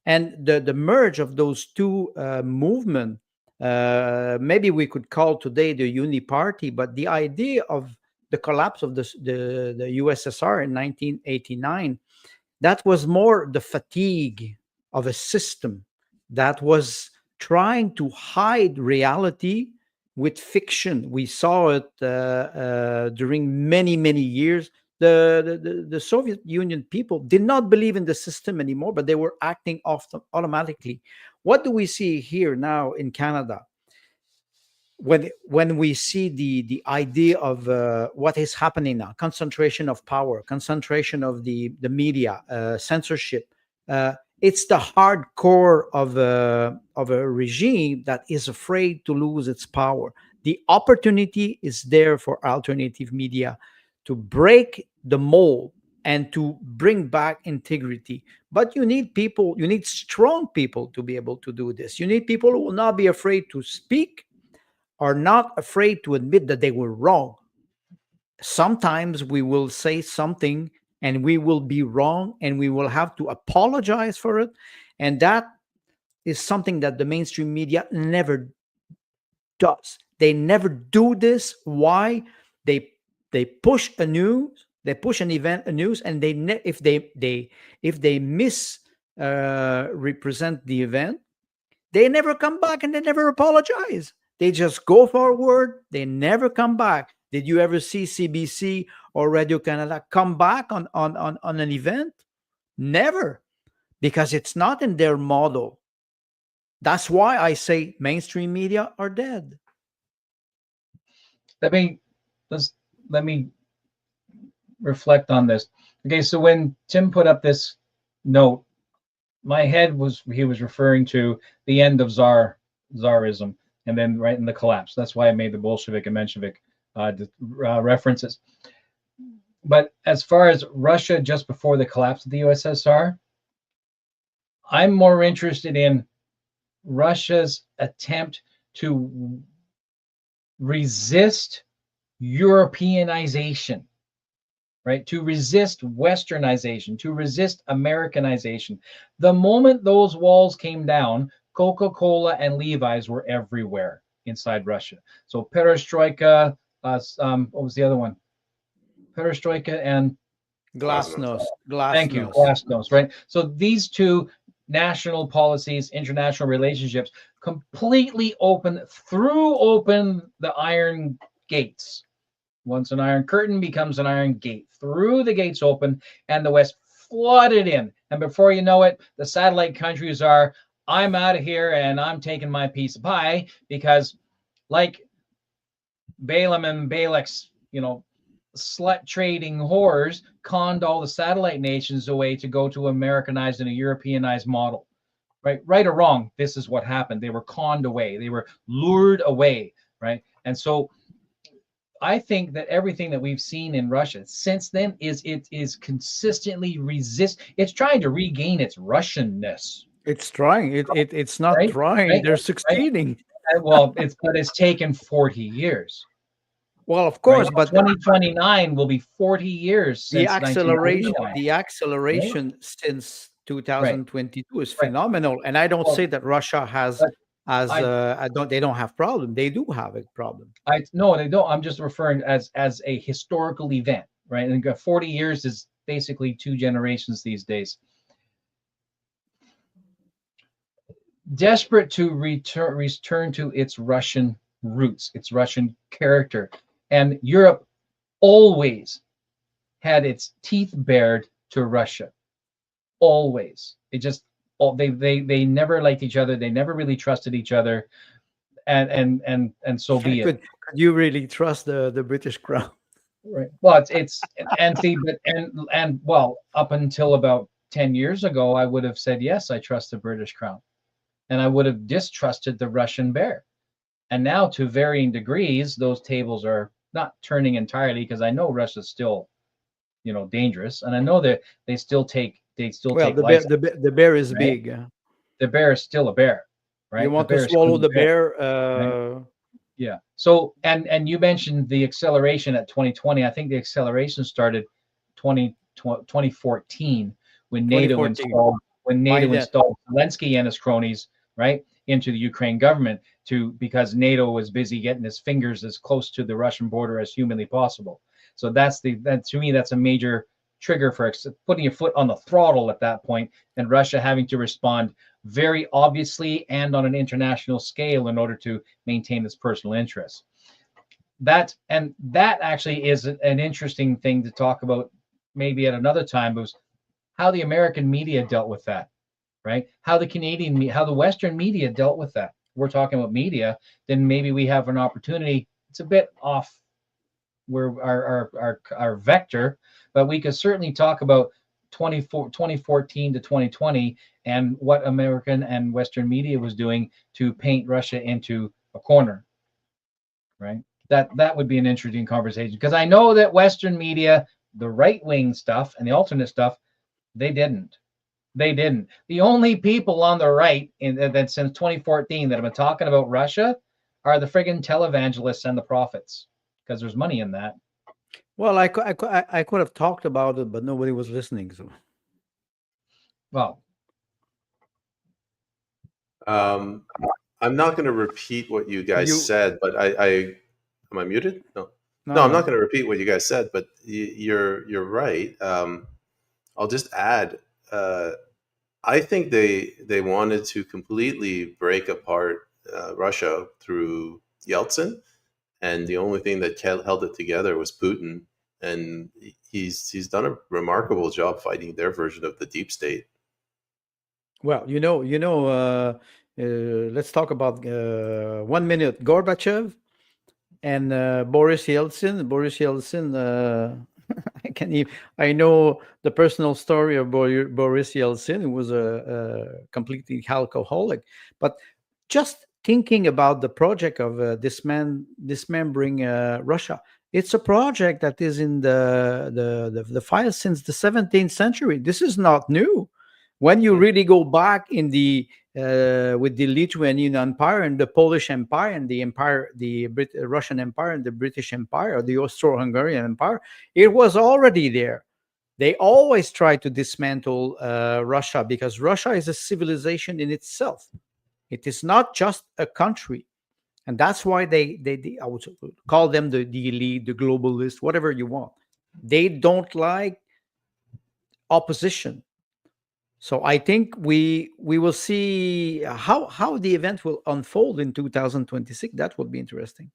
And the merge of those two movements, maybe we could call today the Uni Party, but the idea of the collapse of the USSR in 1989, that was more the fatigue of a system that was trying to hide reality with fiction. We saw it during many, many years. The Soviet Union people did not believe in the system anymore, but they were acting automatically. What do we see here now in Canada? When we see the idea of what is happening now, concentration of power, concentration of the media, censorship, it's the hardcore of a regime that is afraid to lose its power. The opportunity is there for alternative media to break the mold and to bring back integrity. But you need people, you need strong people to be able to do this. You need people who will not be afraid to speak, are not afraid to admit that they were wrong. Sometimes we will say something and we will be wrong and we will have to apologize for it. And that is something that the mainstream media never does. They never do this. Why? They push a news, they push an event, a news, and if they represent the event, they never come back and they never apologize. They just go forward. They never come back. Did you ever see CBC or Radio Canada come back on an event? Never, because it's not in their model. That's why I say mainstream media are dead. Let me reflect on this. Okay, so when Tim put up this note, my head he was referring to the end of Tsarism, and then right in the collapse. That's why I made the Bolshevik and Menshevik references. But as far as Russia just before the collapse of the USSR, I'm more interested in Russia's attempt to resist Europeanization, right? To resist westernization, to resist Americanization. The moment those walls came down, Coca-Cola and Levi's were everywhere inside Russia. So perestroika, what was the other one? Perestroika and Glasnost. thank you, Glasnost. glasnost, right? So these two national policies, international relationships, completely threw open the iron gates. Once an iron curtain becomes an iron gate, threw the gates open, and the West flooded in. And before you know it, the satellite countries are, I'm out of here and I'm taking my piece of pie, because like Balaam and Balak's, slut trading whores conned all the satellite nations away to go to Americanized and a Europeanized model. Right or wrong, this is what happened. They were conned away. They were lured away, right? And so I think that everything that we've seen in Russia since then is consistently it's trying to regain its Russianness. It's trying. It's not Right? trying. Right? They're succeeding. Well, it's taken 40 years. Well, of course, Right? but 2029 will be 40 years the since acceleration, 1949. since 2022 is phenomenal. And I don't say that Russia has they don't have problem. They do have a problem. No, they don't. I'm just referring as a historical event, right? And 40 years is basically 2 generations these days. Desperate to return to its Russian roots, its Russian character. And Europe always had its teeth bared to Russia. Always. They never liked each other. They never really trusted each other. And so be it. Could you really trust the British Crown? Right. Well, it's well, up until about 10 years ago, I would have said, yes, I trust the British Crown. And I would have distrusted the Russian bear. And now, to varying degrees, those tables are not turning entirely, because I know Russia's still, dangerous, and I know that they still take the bear is right? big. The bear is still a bear, right? You want to swallow the bear. Right? Yeah. So, and you mentioned the acceleration at 2020. I think the acceleration started 2014 when NATO installed Zelensky and his cronies, right, into the Ukraine government, because NATO was busy getting his fingers as close to the Russian border as humanly possible. So that to me, that's a major trigger for putting your foot on the throttle at that point, and Russia having to respond very obviously and on an international scale in order to maintain its personal interests. That actually is an interesting thing to talk about maybe at another time, was how the American media dealt with that, right? How the Western media dealt with that. We're talking about media, then maybe we have an opportunity. It's a bit off where our vector, but we could certainly talk about 2014 to 2020 and what American and Western media was doing to paint Russia into a corner, right? That would be an interesting conversation, because I know that Western media, the right-wing stuff and the alternate stuff, they didn't. The only people on the right that since 2014 that have been talking about Russia are the friggin' televangelists and the prophets, because there's money in that. Well, I could have talked about it, but nobody was listening. So, well, I'm not going to repeat what you guys said, but I am I muted? No, I'm not going to repeat what you guys said, but you're right. I'll just add. I think they wanted to completely break apart Russia through Yeltsin, and the only thing that held it together was Putin, and he's done a remarkable job fighting their version of the deep state. Well, let's talk about 1 minute. Gorbachev and Boris Yeltsin. I know the personal story of Boris Yeltsin, who was a completely alcoholic. But just thinking about the project of dismembering Russia, it's a project that is in the file since the 17th century. This is not new. When you really go back in the with the Lithuanian Empire and the Polish Empire and the Empire, the Russian Empire and the British Empire, or the Austro-Hungarian Empire. It was already there. They always try to dismantle Russia, because Russia is a civilization in itself. It is not just a country. And that's why they I would call them the elite, the globalist, whatever you want. They don't like opposition. So I think we will see how the event will unfold in 2026. That would be interesting.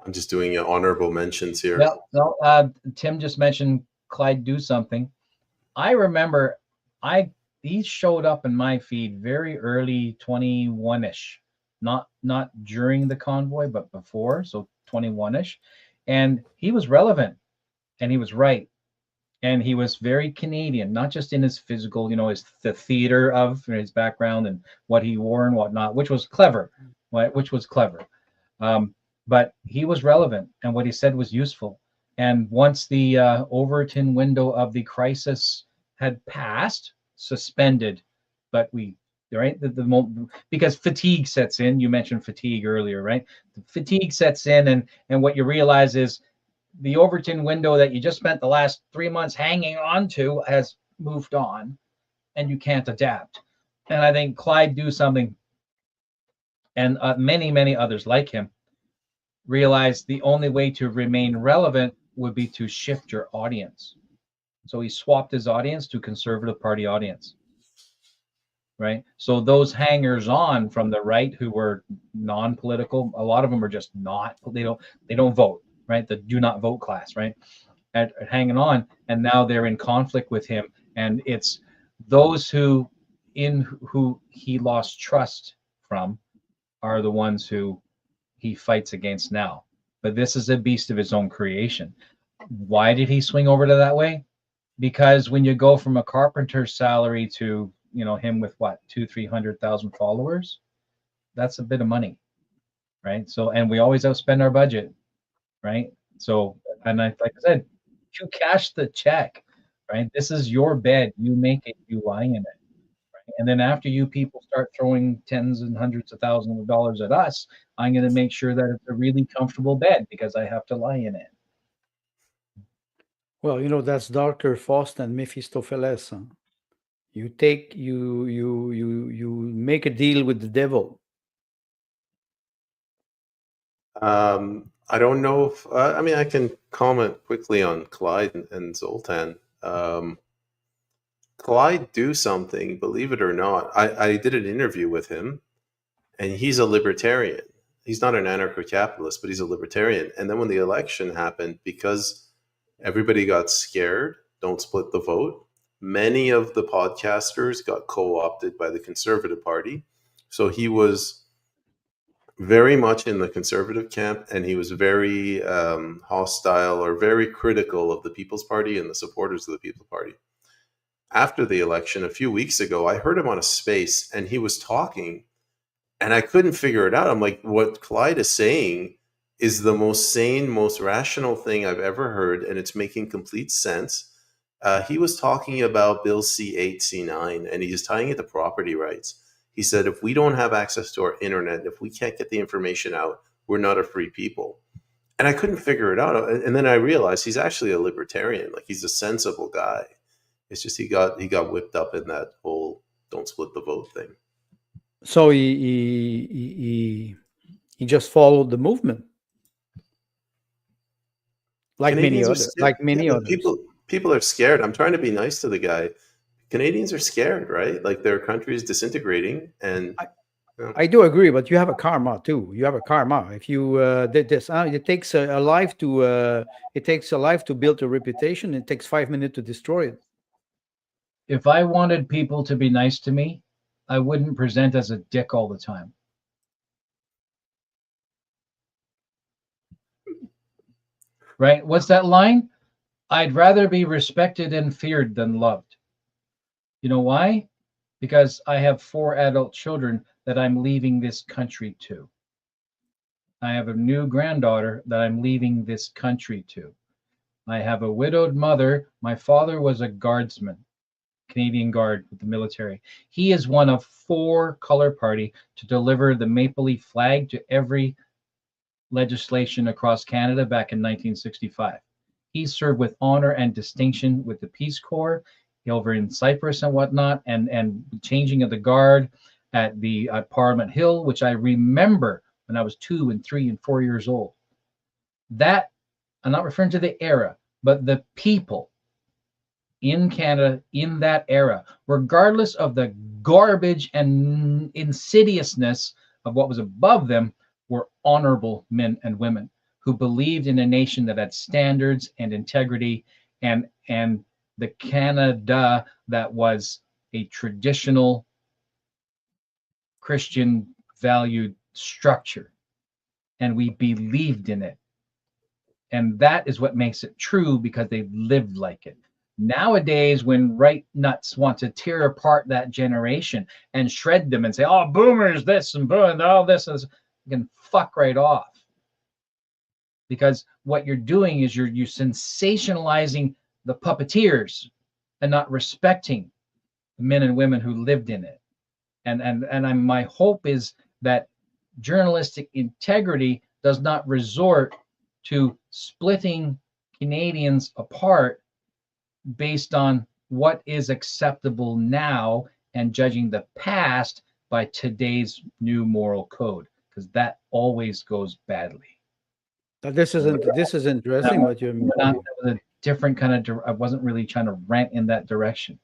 I'm just doing honorable mentions here. Well, no, Tim just mentioned Clyde do something. I remember he showed up in my feed very early 21-ish, not during the convoy, but before, so 21-ish, and he was relevant, and he was right, and he was very Canadian, not just in his physical, the theater of his background and what he wore and whatnot, which was clever, right? But he was relevant, and what he said was useful. And once the Overton window of the crisis had passed, suspended, but the moment, because fatigue sets in. You mentioned fatigue earlier, right? The fatigue sets in, and what you realize is the Overton window that you just spent the last 3 months hanging on to has moved on, and you can't adapt. And I think Clyde do something, and many others like him realized the only way to remain relevant would be to shift your audience. So he swapped his audience to Conservative Party audience, right? So those hangers on from the right who were non-political, a lot of them are just not, they don't vote, right? The do not vote class, right? At hanging on, and now they're in conflict with him. And it's those who he lost trust from are the ones who he fights against now. But this is a beast of his own creation. Why did he swing over to that way? Because when you go from a carpenter's salary to him with what, 200,000-300,000 followers, that's a bit of money, right? So, and we always outspend our budget, right? So, and like I said, you cash the check, right? This is your bed, you make it, you lie in it. And then after you people start throwing tens and hundreds of thousands of dollars at us, I'm going to make sure that it's a really comfortable bed because I have to lie in it. Well, that's Dr. Faust and Mephistopheles. Huh? You make a deal with the devil. I don't know if I can comment quickly on Clyde and Zoltan. Clyde do something, believe it or not. I did an interview with him, and he's a libertarian. He's not an anarcho-capitalist, but he's a libertarian. And then when the election happened, because everybody got scared, don't split the vote, many of the podcasters got co-opted by the Conservative Party. So he was very much in the conservative camp, and he was very hostile or very critical of the People's Party and the supporters of the People's Party. After the election, a few weeks ago, I heard him on a space, and he was talking, and I couldn't figure it out. I'm like, what Clyde is saying is the most sane, most rational thing I've ever heard, and it's making complete sense. He was talking about Bill C8, C9, and he's tying it to property rights. He said, if we don't have access to our internet, if we can't get the information out, we're not a free people. And I couldn't figure it out. And then I realized he's actually a libertarian. Like, he's a sensible guy. It's just he got whipped up in that whole don't split the vote thing. So he just followed the movement, like Canadians many others. People are scared. I'm trying to be nice to the guy. Canadians are scared, right? Like, their country is disintegrating, and I do agree, but you have a karma too. You have a karma. If you did this, it takes a life to build a reputation. It takes 5 minutes to destroy it. If I wanted people to be nice to me, I wouldn't present as a dick all the time. Right? What's that line? I'd rather be respected and feared than loved. You know why? Because I have 4 adult children that I'm leaving this country to. I have a new granddaughter that I'm leaving this country to. I have a widowed mother. My father was a guardsman. Canadian Guard with the military. He is one of 4 color party to deliver the maple leaf flag to every legislation across Canada back in 1965. He served with honor and distinction with the Peace Corps over in Cyprus and whatnot, and changing of the guard at the Parliament Hill, which I remember when I was 2 and 3 and 4 years old. That, I'm not referring to the era, but the people in Canada in that era, regardless of the garbage and insidiousness of what was above them, were honorable men and women who believed in a nation that had standards and integrity, and the Canada that was a traditional Christian valued structure, and we believed in it. And that is what makes it true, because they lived like it. Nowadays, when right nuts want to tear apart that generation and shred them and say, oh, boomers, this and boom, and all this, you can fuck right off. Because what you're doing is you're sensationalizing the puppeteers and not respecting the men and women who lived in it. And my hope is that journalistic integrity does not resort to splitting Canadians apart based on what is acceptable now and judging the past by today's new moral code, because that always goes badly. This is interesting what you're meaning. A different kind of. I wasn't really trying to rant in that direction,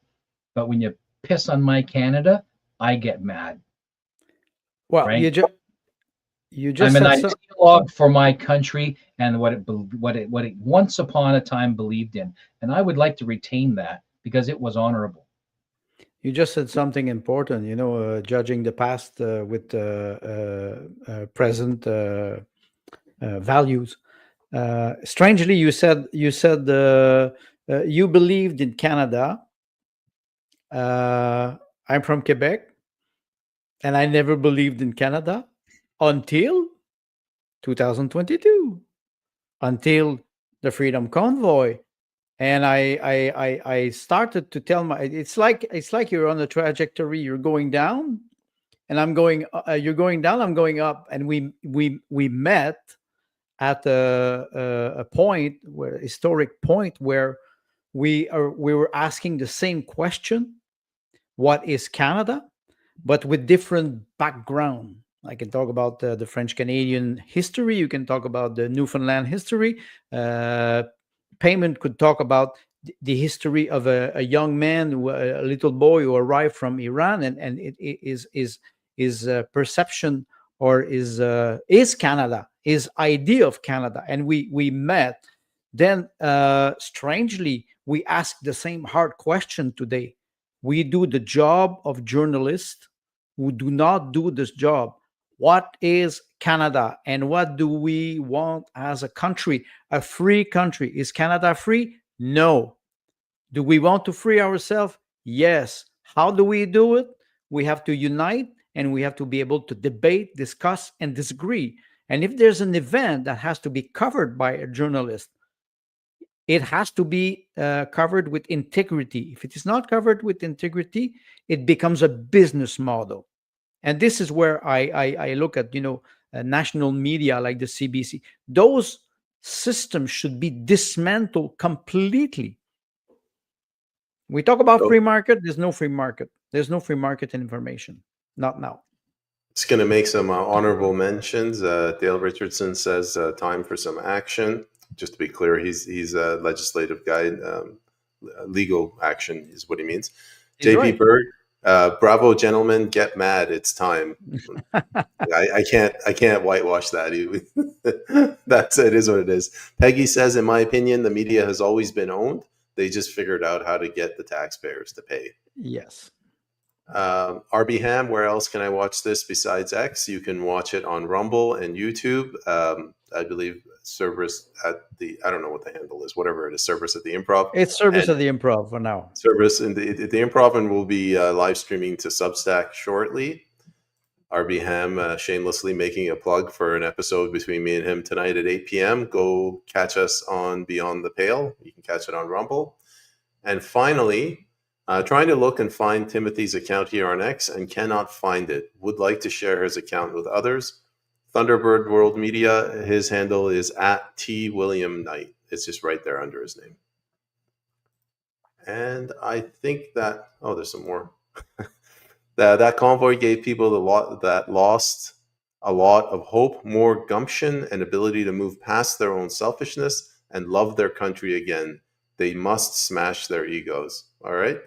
but when you piss on my Canada, I get mad. Well, right? you just I'm an ideologue for my country and what it once upon a time believed in, and I would like to retain that because it was honorable. You just said something important. Judging the past with present values. Strangely, you said you believed in Canada. I'm from Quebec, and I never believed in Canada until 2022, until the Freedom Convoy, and I started to tell it's like you're on a trajectory. You're going down, and I'm going. You're going down. I'm going up, and we met at a point, where historic point, where we were asking the same question: what is Canada? But with different background. I can talk about the French Canadian history. You can talk about the Newfoundland history. Payment could talk about the history of a young man, a little boy who arrived from Iran, and it is perception, or is Canada, his idea of Canada. And we met. Then strangely, we ask the same hard question today. We do the job of journalists who do not do this job. What is Canada, and what do we want as a country? A free country. Is Canada free? No. Do we want to free ourselves? Yes. How do we do it? We have to unite, and we have to be able to debate, discuss, and disagree. And if there's an event that has to be covered by a journalist, it has to be covered with integrity. If it is not covered with integrity, it becomes a business model. And this is where I look at, national media like the CBC. Those systems should be dismantled completely. We talk about free market. There's no free market. There's no free market in information. Not now. It's going to make some honorable mentions. Dale Richardson says time for some action. Just to be clear, he's a legislative guy. Legal action is what he means. He's JP right. Berg, bravo, gentlemen, get mad. It's time. I can't whitewash that. It is what it is. Peggy says, in my opinion, the media has always been owned. They just figured out how to get the taxpayers to pay. Yes. RB Ham, where else can I watch this besides X? You can watch it on Rumble and YouTube. I believe Cerberus at the, I don't know what the handle is, whatever it is, Cerberus at the Improv. It's Cerberus at the Improv for now. Cerberus at the Improv, and will be live streaming to Substack shortly. RB Ham shamelessly making a plug for an episode between me and him tonight at 8 p.m. Go catch us on Beyond the Pale. You can catch it on Rumble. And finally, Trying to look and find Timothy's account here on X and cannot find it. Would like to share his account with others. Thunderbird World Media, his handle is at T William Knight. It's just right there under his name. And I think that, oh, there's some more. that convoy gave people that lost a lot of hope, more gumption, and ability to move past their own selfishness and love their country again. They must smash their egos. All right.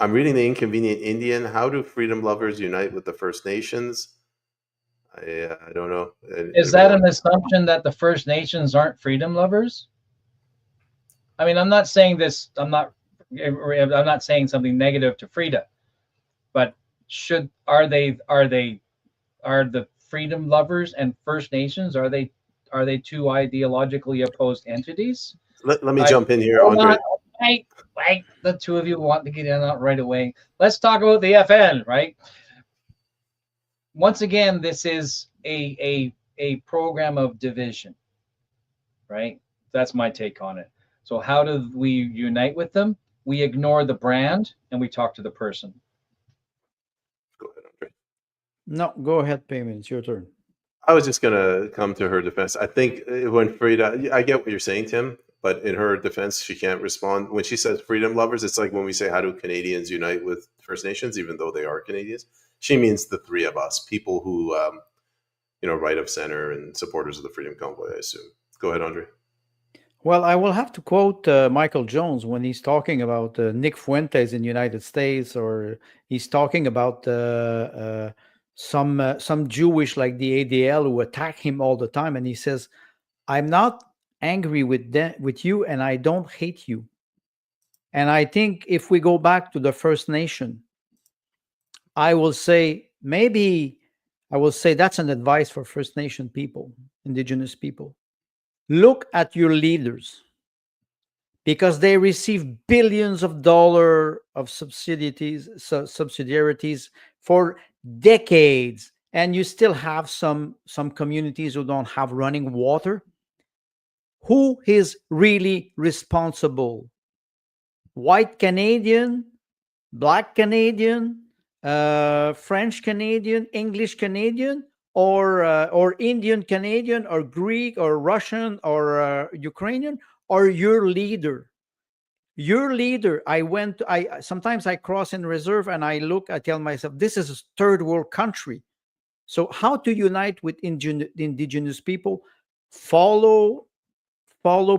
I'm reading The Inconvenient Indian. How do freedom lovers unite with the First Nations? I don't know. Is that an assumption that the First Nations aren't freedom lovers? I mean, I'm not saying this. I'm not saying something negative to Frida, but are the freedom lovers and First Nations, are they two ideologically opposed entities? Let me jump in here, Andre. Wait, the two of you want to get in right away. Let's talk about the FN, right? Once again, this is a program of division, right? That's my take on it. So how do we unite with them? We ignore the brand and we talk to the person. Go ahead, Andre. No, go ahead, Payman. It's your turn. I was just going to come to her defense. I think when Frida, I get what you're saying, Tim, but in her defense, she can't respond. When she says freedom lovers, it's like when we say, how do Canadians unite with First Nations, even though they are Canadians? She means the three of us, people who, right of center and supporters of the Freedom Convoy, I assume. Go ahead, Andre. Well, I will have to quote Michael Jones when he's talking about Nick Fuentes in the United States, or he's talking about some Jewish like the ADL who attack him all the time, and he says, "I'm not angry with you, and I don't hate you." And I think if we go back to the First Nation, I will say that's an advice for First Nation people, Indigenous people. Look at your leaders, because they receive billions of dollars of subsidiarities for decades, and you still have some communities who don't have running water. Who is really responsible? White Canadian, Black Canadian, French Canadian, English Canadian, or Indian Canadian, or Greek, or Russian, or Ukrainian, or your leader? Your leader. Sometimes I cross in reserve and I tell myself, this is a third world country. So how to unite with indigenous people? Follow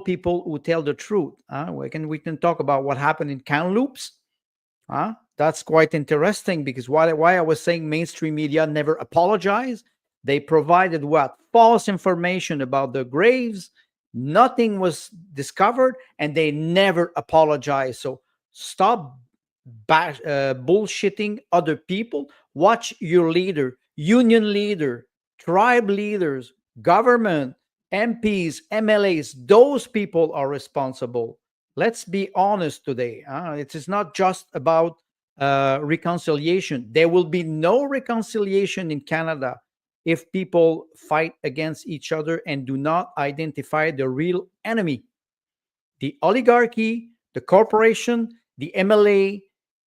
people who tell the truth. We can talk about what happened in Kamloops. That's quite interesting, because why I was saying mainstream media never apologized. They provided false information about the graves. Nothing was discovered, and they never apologized. So stop bullshitting other people. Watch your leader, union leader, tribe leaders, government, MPs, MLAs. Those people are responsible. Let's be honest today. It is not just about reconciliation. There will be no reconciliation in Canada if people fight against each other and do not identify the real enemy. The oligarchy, the corporation, the MLA,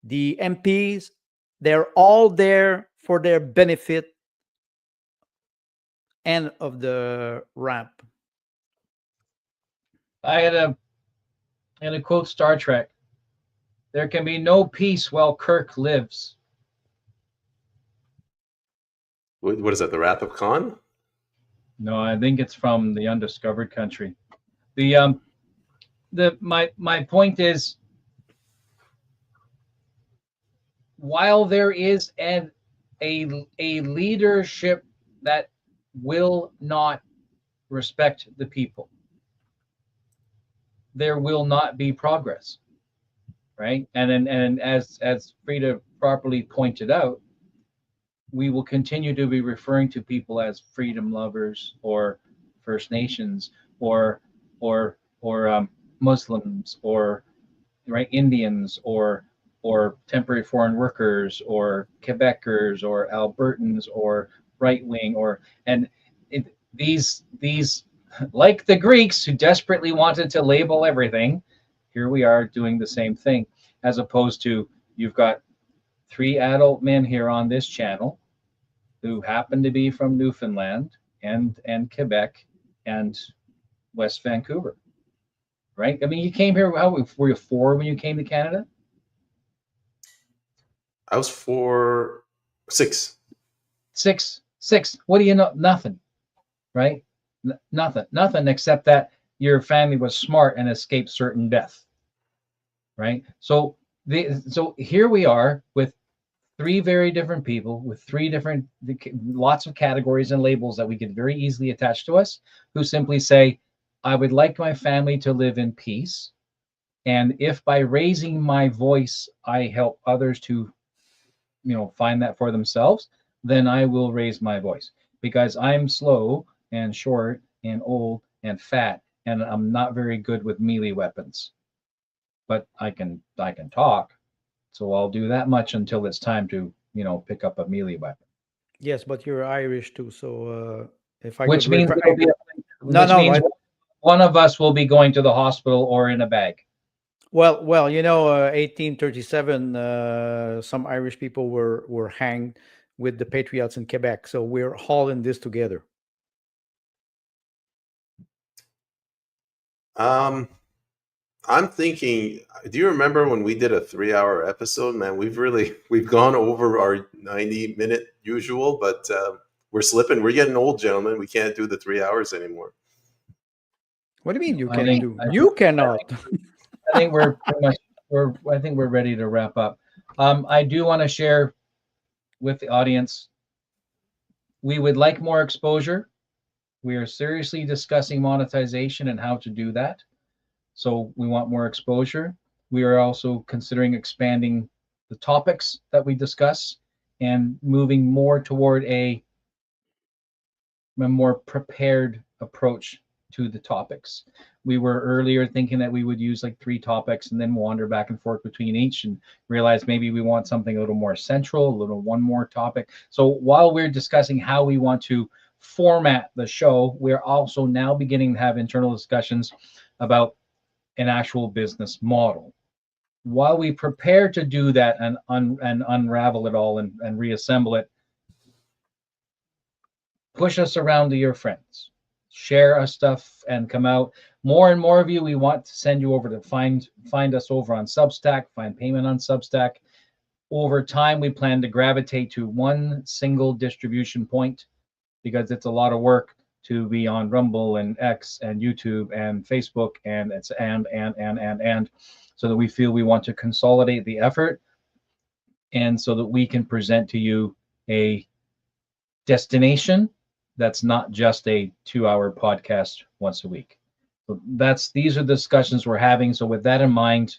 the MPs, they're all there for their benefit. End of the ramp. I had a quote Star Trek. There can be no peace while Kirk lives. What is that? The Wrath of Khan? No, I think it's from The Undiscovered Country. My point is, while there is a leadership that will not respect the people, there will not be progress, right? And as Frida properly pointed out, we will continue to be referring to people as freedom lovers, or First Nations, or Muslims, or Indians, or temporary foreign workers, or Quebecers, or Albertans, or right wing, these like the Greeks who desperately wanted to label everything. here we are doing the same thing, as opposed to you've got 3 adult men here on this channel who happen to be from Newfoundland and Quebec and West Vancouver, right? I mean, you came here, how were you, 4 when you came to Canada? I was 6. 6. What do you know? Nothing, right? Nothing except that your family was smart and escaped certain death, right? So here we are with 3 very different people with 3 different, lots of categories and labels that we could very easily attach to us, who simply say, I would like my family to live in peace. And if by raising my voice, I help others to, find that for themselves, then I will raise my voice, because I'm slow and short and old and fat, and I'm not very good with melee weapons, but I can talk. So I'll do that much until it's time to, pick up a melee weapon. Yes, but you're Irish too, so if I Which could means one of us will be going to the hospital or in a bag. Well, 1837, some Irish people were hanged with the Patriots in Quebec, so we're all in this together. I'm thinking, do you remember when we did a 3-hour episode? Man, we've gone over our 90-minute usual, but we're slipping. We're getting old, gentlemen. We can't do the 3 hours anymore. What do you mean you can't do? You cannot. I think we're pretty much, I think we're ready to wrap up. I do want to share with the audience, we would like more exposure. We are seriously discussing monetization and how to do that. So we want more exposure. We are also considering expanding the topics that we discuss and moving more toward a more prepared approach to the topics. We were earlier thinking that we would use like 3 topics and then wander back and forth between each, and realize maybe we want something a little more central, one more topic. So while we're discussing how we want to format the show, we're also now beginning to have internal discussions about an actual business model. While we prepare to do that and unravel it all and reassemble it, push us around to your friends, share our stuff, and come out. More and more of you, we want to send you over to find us over on Substack, find payment on Substack. Over time, we plan to gravitate to one single distribution point, because it's a lot of work to be on Rumble and X and YouTube and Facebook and so that we feel we want to consolidate the effort, and so that we can present to you a destination that's not just a 2-hour podcast once a week. So these are the discussions we're having. So with that in mind,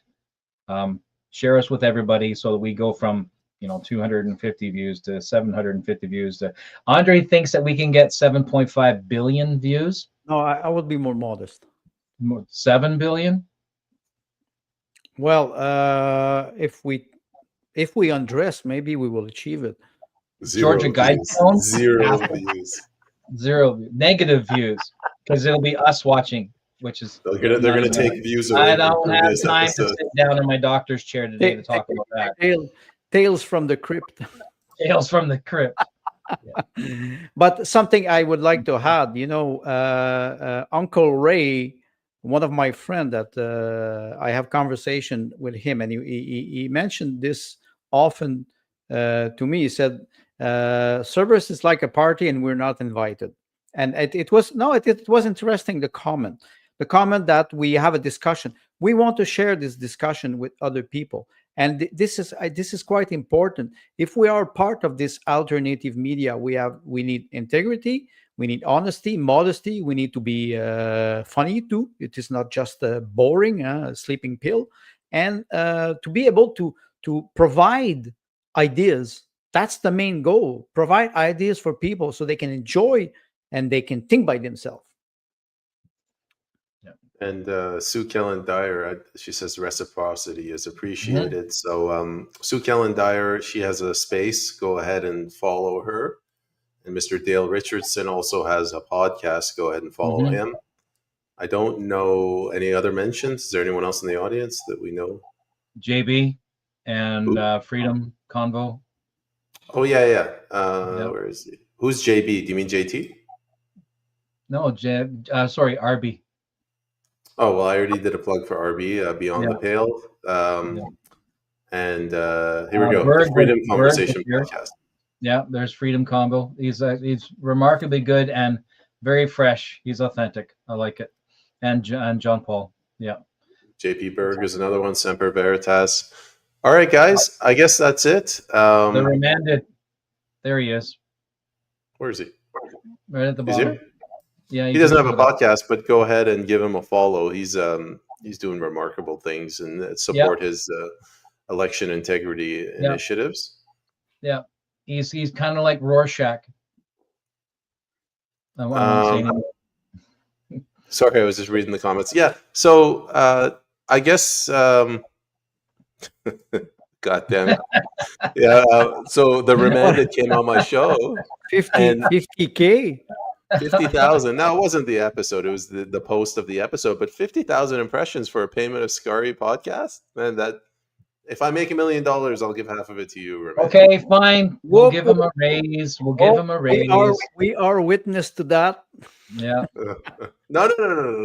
share us with everybody so that we go from 250 views to 750 views. Andre thinks that we can get 7.5 billion views. No, I would be more modest. 7 billion? Well, if we undress, maybe we will achieve it. Georgia Guidestone? 0 views. 0 negative views, because it'll be us watching, which is they're gonna take views away. I don't have time to sit down in my doctor's chair today to talk about that. Tales from the crypt. Tales from the crypt. Yeah. But something I would like to add, Uncle Ray, one of my friend that I have conversation with him, and he mentioned this often to me. He said, Cerberus is like a party and we're not invited. And it was interesting, the comment that we have a discussion. We want to share this discussion with other people. And this is quite important. If we are part of this alternative media, we need integrity, we need honesty, modesty. We need to be funny too. It is not just a boring sleeping pill, and to be able to provide ideas. That's the main goal. Provide ideas for people so they can enjoy and they can think by themselves. And Sue Kellen Dyer, she says reciprocity is appreciated. Mm-hmm. So Sue Kellen Dyer, she has a space. Go ahead and follow her. And Mr. Dale Richardson also has a podcast. Go ahead and follow him. I don't know any other mentions. Is there anyone else in the audience that we know? JB and Freedom Convo. Oh yeah. Yeah. Where is he? Who's JB? Do you mean JT? No, sorry, RB. Oh well, I already did a plug for RB, Beyond the Pale. And here we go. The Freedom Conversation podcast. Yeah, there's Freedom Convo. He's remarkably good and very fresh. He's authentic. I like it. And John Paul. Yeah. JP Berg is another one. Semper Veritas. All right, guys. I guess that's it. The Remanded. There he is. Where is he? Right at the He's bottom. here? Yeah. He doesn't have a podcast, but go ahead and give him a follow. He's doing remarkable things and support his election integrity initiatives. Yeah. He's kind of like Rorschach. I won't say anything. Sorry, I was just reading the comments. Yeah. So I guess God damn it. Yeah. So the Remanded came on my show. 50K. 50,000. No, it wasn't the episode. It was the post of the episode. But 50,000 impressions for a Payment of Scurry podcast? Man, that if I make $1 million, I'll give half of it to you. Remanded. Okay, fine. We'll give him a raise. We'll give him a raise. We are witness to that. Yeah. No.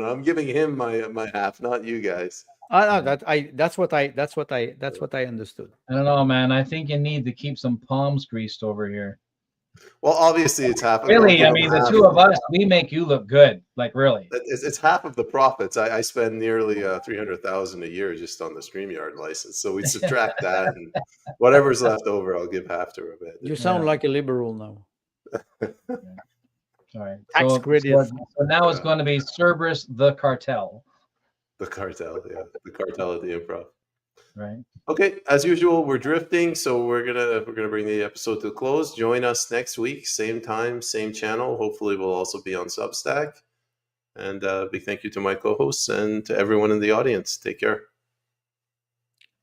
I'm giving him my half, not you guys. That's what I understood. I don't know, man. I think you need to keep some palms greased over here. Well, obviously it's half. Really, I mean, the two of us, we make you look good. Like, really. It's half of the profits. I spend nearly $300,000 a year just on the StreamYard license. So we subtract that, and whatever's left over, I'll give half to Remanded. You sound like a liberal now. All right. Tax credit. So now it's going to be Cerberus the Cartel. The cartel, yeah. The cartel at the Improv. Right. Okay, as usual, we're drifting, so we're gonna bring the episode to a close. Join us next week, same time, same channel. Hopefully, we'll also be on Substack. And big thank you to my co-hosts and to everyone in the audience. Take care.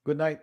Good night.